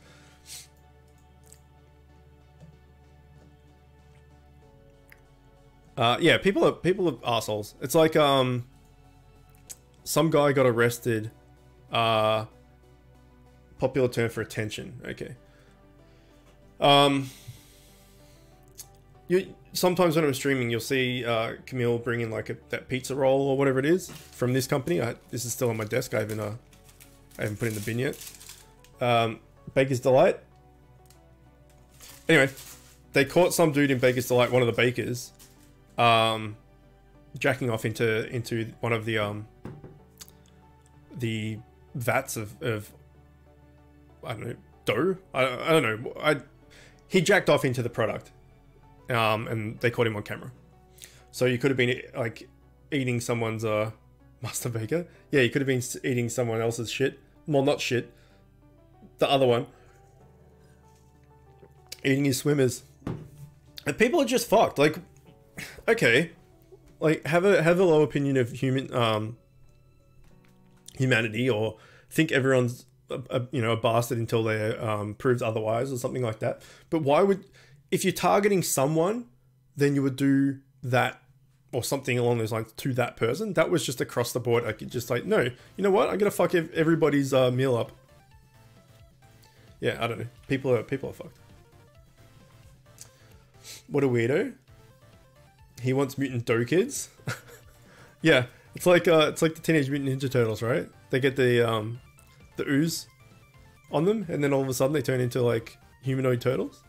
S1: Yeah, people are assholes. It's like some guy got arrested. Popular term for attention. Okay. You sometimes when I'm streaming, you'll see Camille bring in like that pizza roll or whatever it is from this company. This is still on my desk. I haven't put in the bin yet. Baker's Delight. Anyway, they caught some dude in Baker's Delight, one of the bakers, jacking off into one of the vats of I don't know, dough. I don't know. He jacked off into the product. And they caught him on camera. So you could have been like eating someone's Master Baker. Yeah, you could have been eating someone else's shit. Well, not shit. The other one. Eating his swimmers. And people are just fucked. Like, okay, like have a low opinion of humanity, or think everyone's a bastard until they're proved otherwise, or something like that. But why would, if you're targeting someone, then you would do that or something along those lines to that person? That was just across the board. I could just like, no, you know what? I'm gonna fuck everybody's meal up. Yeah, I don't know. People are fucked. What a weirdo. He wants mutant dough kids. Yeah, it's like the Teenage Mutant Ninja Turtles, right? They get the ooze on them, and then all of a sudden they turn into like humanoid turtles.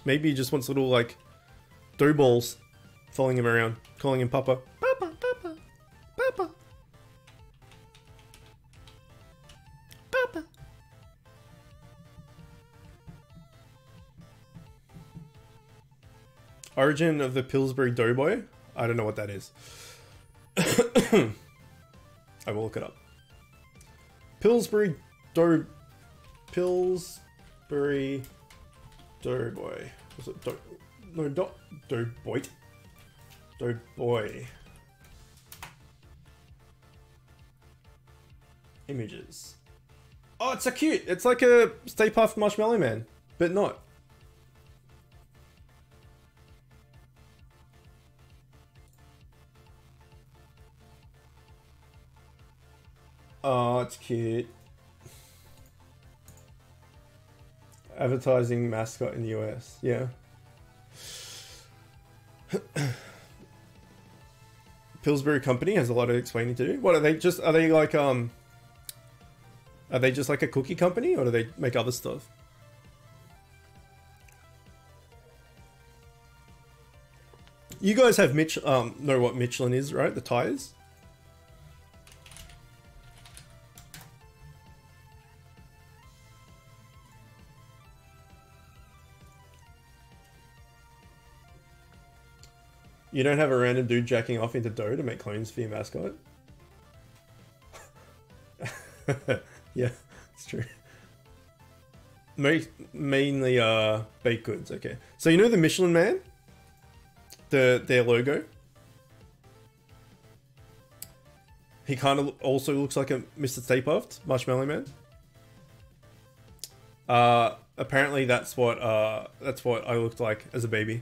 S1: Maybe he just wants little, like, dough balls following him around, calling him Papa. Papa, Papa, Papa. Papa. Origin of the Pillsbury Doughboy? I don't know what that is. I will look it up. Pillsbury Doughboy. Was it Doughboy? Doughboy. Images. Oh, it's so cute. It's like a Stay Puft Marshmallow Man, but not. Oh, it's cute. Advertising mascot in the US, yeah. Pillsbury Company has a lot of explaining to do. What are they just like a cookie company, or do they make other stuff? You guys have know what Michelin is, right? The tires? You don't have a random dude jacking off into dough to make clones for your mascot? Yeah, it's true. Mainly baked goods, okay. So you know the Michelin Man? Their logo? He kind of also looks like a Mr. Stay Puft Marshmallow Man. Apparently that's what I looked like as a baby.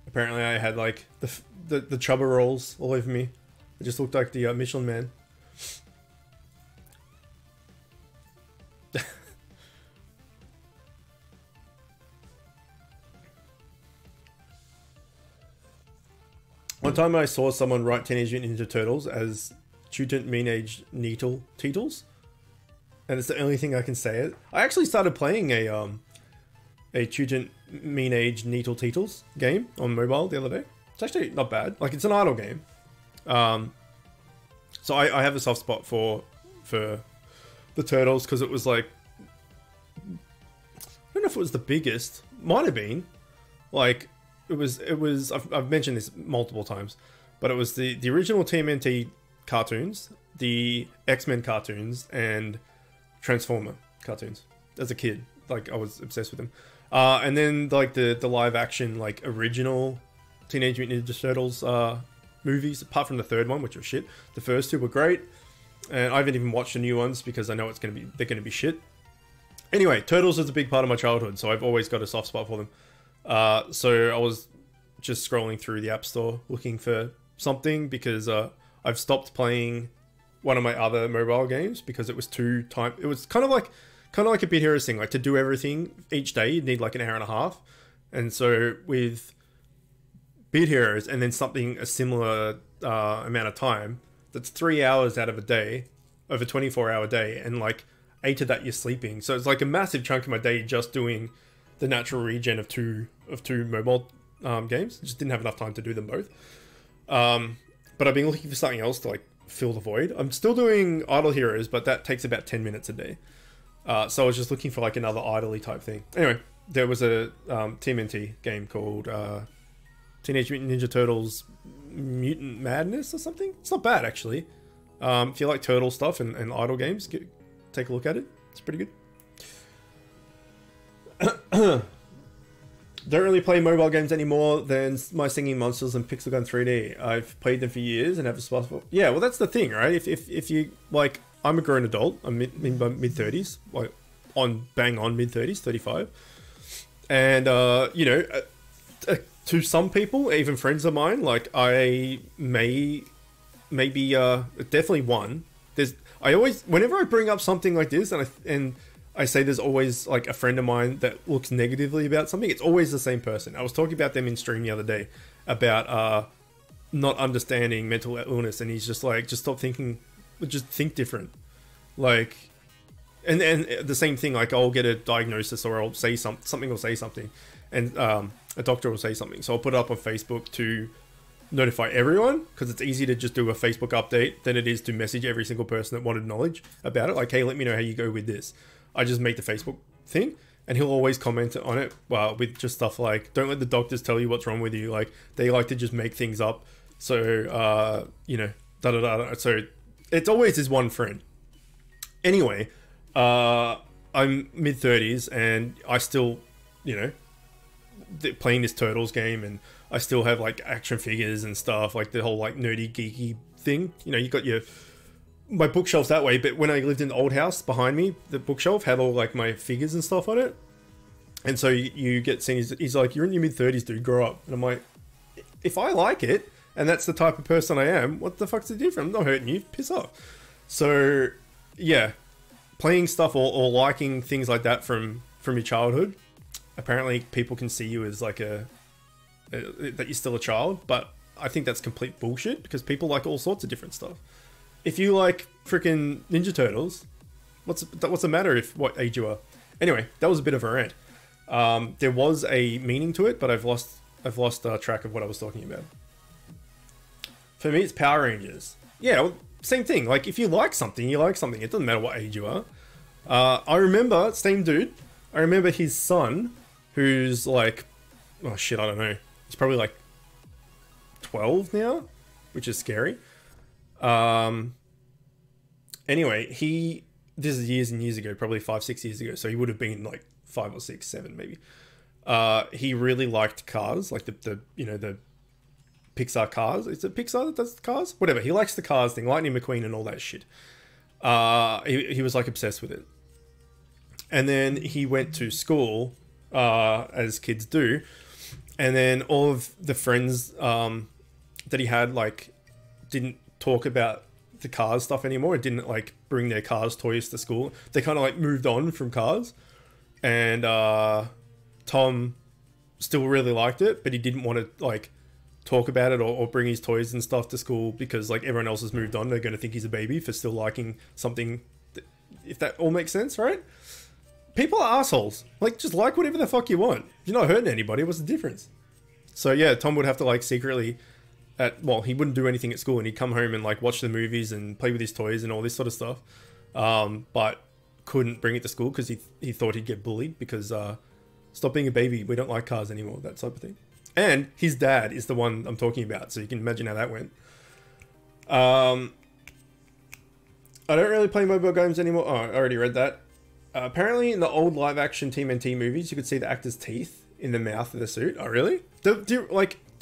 S1: Apparently I had like the chubba rolls all over me. It just looked like the Michelin Man. One time I saw someone write Teenage Mutant Ninja Turtles as Tutant Mean Age Neetle Teetles, and it's the only thing I can say it. I actually started playing a Tutant Mean Age Neetle Teetles game on mobile the other day. It's actually not bad. Like, it's an idle game. So I have a soft spot for the Turtles because it was like, I don't know if it was the biggest. Might have been. Like, it was. I've mentioned this multiple times, but it was the original TMNT cartoons, the X-Men cartoons, and Transformer cartoons. As a kid, like, I was obsessed with them. And then like the live action, like, original Teenage Mutant Ninja Turtles movies, apart from the third one, which was shit. The first two were great, and I haven't even watched the new ones because I know they're gonna be shit. Anyway, Turtles is a big part of my childhood, so I've always got a soft spot for them. So I was just scrolling through the App Store looking for something because I've stopped playing one of my other mobile games because it was it was kind of like a Bit Heroes thing. Like, to do everything each day, you'd need like an hour and a half. And so with Bit Heroes and then something a similar amount of time, that's 3 hours out of a day, of a 24-hour day, and like 8 of that you're sleeping. So it's like a massive chunk of my day just doing the natural regen of two mobile games. Just didn't have enough time to do them both. But I've been looking for something else to like fill the void. I'm still doing Idle Heroes, but that takes about 10 minutes a day. So I was just looking for like another idly type thing. Anyway, there was a TMNT game called Teenage Mutant Ninja Turtles Mutant Madness or something. It's not bad, actually. If you like turtle stuff and idle games, take a look at it. It's pretty good. Don't really play mobile games anymore than My Singing Monsters and Pixel Gun 3D. I've played them for years and have a spot for... Yeah, well, that's the thing, right? If you, like... I'm a grown adult. I'm in my mid-30s. Like, bang on mid-30s, 35. And, you know, to some people, even friends of mine, like, I maybe definitely one. Whenever I bring up something like this, and I say there's always like a friend of mine that looks negatively about something, it's always the same person. I was talking about them in stream the other day about not understanding mental illness, and he's just like, just stop thinking, just think different. Like, and the same thing, like, I'll get a diagnosis or I'll say something will say something, and a doctor will say something, so I'll put it up on Facebook to notify everyone, because it's easy to just do a Facebook update than it is to message every single person that wanted knowledge about it. Like, hey, let me know how you go with this. I just make the Facebook thing, and he'll always comment on it with just stuff like, don't let the doctors tell you what's wrong with you. Like, they like to just make things up. So, you know, da-da-da-da. So it's always his one friend. Anyway, I'm mid-30s, and I still, you know, playing this Turtles game, and I still have, like, action figures and stuff, like the whole, like, nerdy, geeky thing. You know, you got my bookshelf's that way, but when I lived in the old house behind me, the bookshelf had all like my figures and stuff on it. And so you get seen, he's like, you're in your mid-30s, dude, grow up. And I'm like, if I like it, and that's the type of person I am, what the fuck's the difference? I'm not hurting you, piss off. So, yeah, playing stuff or liking things like that from your childhood, apparently people can see you as like that you're still a child, but I think that's complete bullshit, because people like all sorts of different stuff. If you like freaking Ninja Turtles, what's the matter if what age you are? Anyway, that was a bit of a rant. There was a meaning to it, but I've lost track of what I was talking about. For me, it's Power Rangers. Yeah, well, same thing. Like, if you like something, you like something. It doesn't matter what age you are. I remember, same dude, I remember his son, who's like, oh shit, I don't know. He's probably like 12 now, which is scary. Anyway, this is years and years ago, probably 5-6 years ago, so he would have been like 5 or 6, 7 maybe. He really liked cars, like the you know, the Pixar cars. Is it Pixar that does the cars? Whatever, he likes the cars thing, Lightning McQueen and all that shit. He was like obsessed with it. And then he went to school, as kids do, and then all of the friends that he had, like, didn't talk about the cars stuff anymore. It didn't like bring their cars toys to school. They kind of like moved on from cars, and Tom still really liked it, but he didn't want to like talk about it or bring his toys and stuff to school, because like everyone else has moved on. They're going to think he's a baby for still liking something, if that all makes sense, right? People are assholes. Like, just like whatever the fuck you want. You're not hurting anybody. What's the difference? So yeah, Tom would have to like secretly he wouldn't do anything at school, and he'd come home and like watch the movies and play with his toys and all this sort of stuff, but couldn't bring it to school because he thought he'd get bullied, because stop being a baby, we don't like cars anymore, that type of thing. And his dad is the one I'm talking about, so you can imagine how that went. I don't really play mobile games anymore. Oh, I already read that. Apparently in the old live action TMNT movies, you could see the actor's teeth in the mouth of the suit. Oh really? Do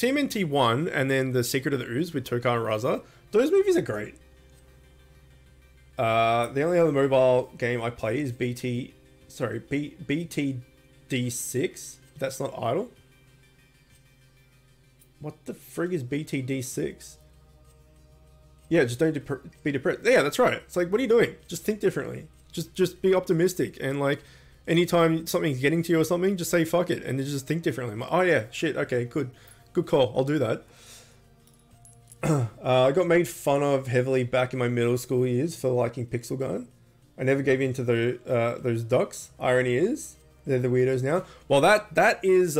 S1: TMNT 1 and then The Secret of the Ooze with Tokar and Raza, those movies are great. The only other mobile game I play is BTD6. That's not Idle. What the frig is BTD6? Yeah, just don't be depressed. Yeah, that's right. It's like, what are you doing? Just think differently. Just be optimistic. And like, anytime something's getting to you or something, just say fuck it and just think differently. I'm like, oh yeah, shit, okay, good call. I'll do that. I got made fun of heavily back in my middle school years for liking Pixel Gun. I never gave in to those ducks. Irony is, they're the weirdos now. Well, that is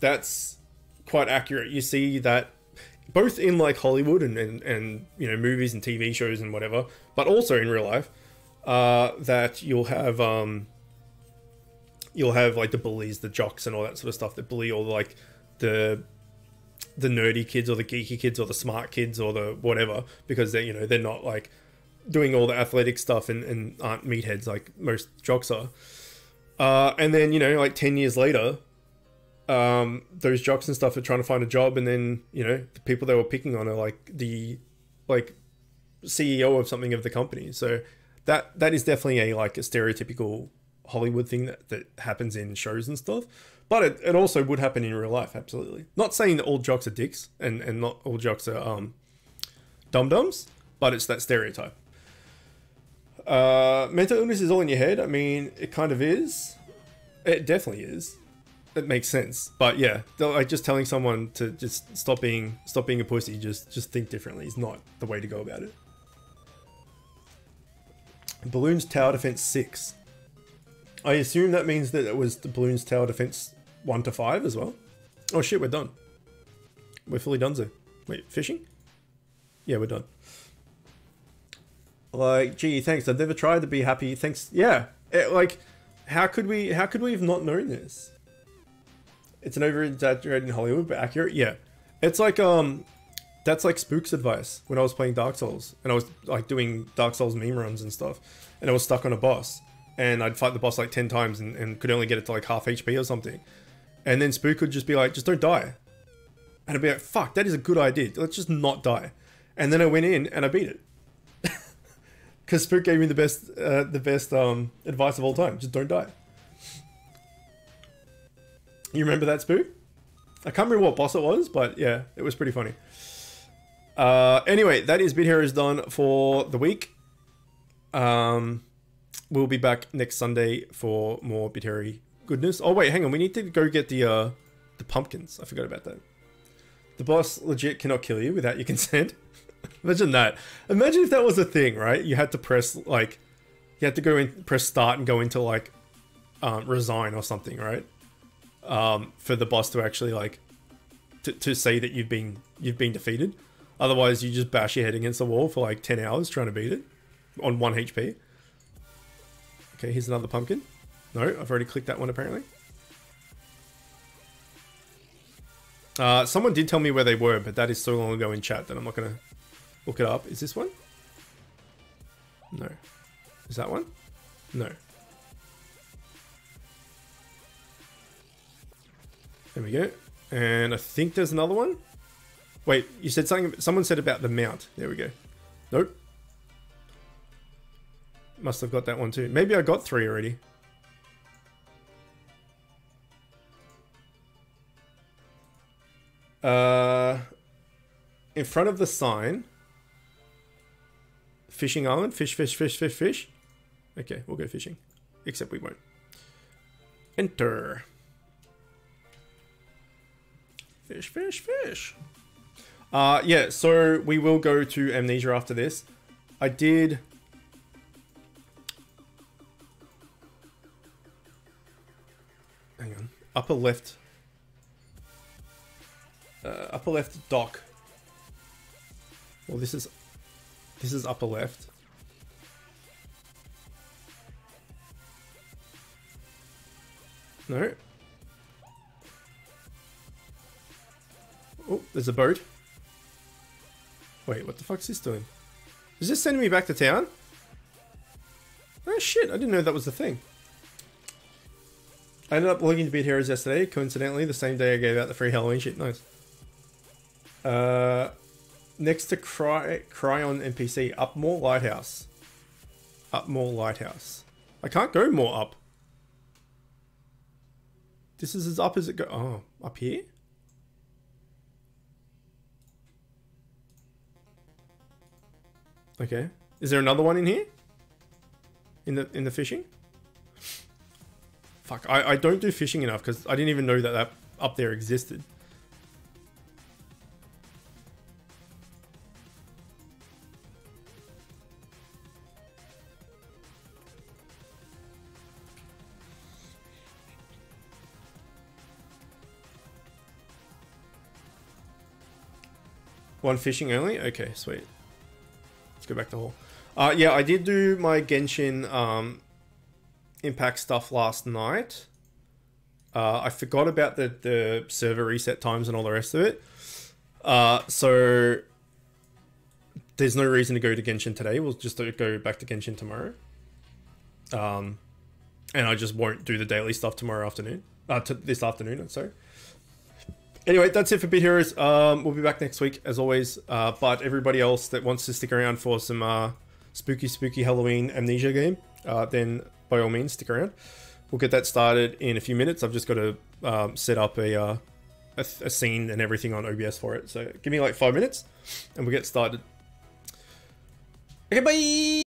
S1: that's quite accurate. You see that both in like Hollywood and you know, movies and TV shows and whatever, but also in real life, that you'll have like the bullies, the jocks and all that sort of stuff that bully all like the nerdy kids or the geeky kids or the smart kids or the whatever, because they, you know, they're not like doing all the athletic stuff and aren't meatheads like most jocks are. And then, you know, like 10 years later, those jocks and stuff are trying to find a job, and then, you know, the people they were picking on are like the CEO of something of the company. So that is definitely a stereotypical Hollywood thing that happens in shows and stuff. But it also would happen in real life, absolutely. Not saying that all jocks are dicks and not all jocks are dum-dums, but it's that stereotype. Mental illness is all in your head. I mean, it kind of is. It definitely is. It makes sense. But yeah, like just telling someone to just stop being a pussy, just think differently is not the way to go about it. Balloons Tower Defense 6. I assume that means that it was the Balloons Tower Defense 1 to 5 as well. Oh shit, we're done. We're fully done, so. Wait, fishing? Yeah, we're done. Like, gee, thanks. I've never tried to be happy. Thanks. Yeah. Like, how could we have not known this? It's an over-exaggerated in Hollywood, but accurate. Yeah. It's like, that's like Spook's advice when I was playing Dark Souls. And I was like doing Dark Souls meme runs and stuff. And I was stuck on a boss. And I'd fight the boss like 10 times and could only get it to like half HP or something. And then Spook would just be like, just don't die. And I'd be like, fuck, that is a good idea. Let's just not die. And then I went in and I beat it. Because Spook gave me the best advice of all time. Just don't die. You remember that, Spook? I can't remember what boss it was, but yeah, it was pretty funny. Anyway, that is Bit Heroes done for the week. We'll be back next Sunday for more Bit Hero goodness. Oh wait, hang on. We need to go get the pumpkins. I forgot about that. The boss legit cannot kill you without your consent. Imagine that. Imagine if that was a thing, right? You had to press like, you had to go in, press start and go into like, resign or something, right? For the boss to actually like, to say that you've been defeated. Otherwise, you just bash your head against the wall for like 10 hours trying to beat it on 1 HP. Okay, here's another pumpkin. No, I've already clicked that one apparently. Someone did tell me where they were, but that is so long ago in chat that I'm not going to look it up. Is this one? No. Is that one? No. There we go. And I think there's another one. Wait, you said something, someone said about the mount. There we go. Nope. Must have got that one too. Maybe I got 3 already. In front of the sign. Fishing island. Fish, fish, fish, fish, fish. Okay, we'll go fishing. Except we won't. Enter. Fish, fish, fish. Yeah, so we will go to Amnesia after this. I did... Hang on. Upper left dock. Well, this is upper left. No. Oh, there's a boat. Wait, what the fuck's this doing? Is this sending me back to town? Oh shit, I didn't know that was the thing. I ended up logging to Beat Heroes yesterday, coincidentally, the same day I gave out the free Halloween shit. Nice. Next to Cryon NPC, Upmore Lighthouse. Upmore Lighthouse. I can't go more up. This is as up as it go. Oh, up here? Okay. Is there another one in here? In the fishing? Fuck, I don't do fishing enough because I didn't even know that up there existed. One fishing only? Okay, sweet. Let's go back to hall. Yeah, I did do my Genshin Impact stuff last night. I forgot about the server reset times and all the rest of it. So there's no reason to go to Genshin today. We'll just go back to Genshin tomorrow. And I just won't do the daily stuff tomorrow afternoon. This afternoon, I'm sorry. Anyway, that's it for Beat Heroes. We'll be back next week, as always. But everybody else that wants to stick around for some spooky Halloween Amnesia game, then by all means, stick around. We'll get that started in a few minutes. I've just got to set up a scene and everything on OBS for it. So give me like 5 minutes, and we'll get started. Okay, bye!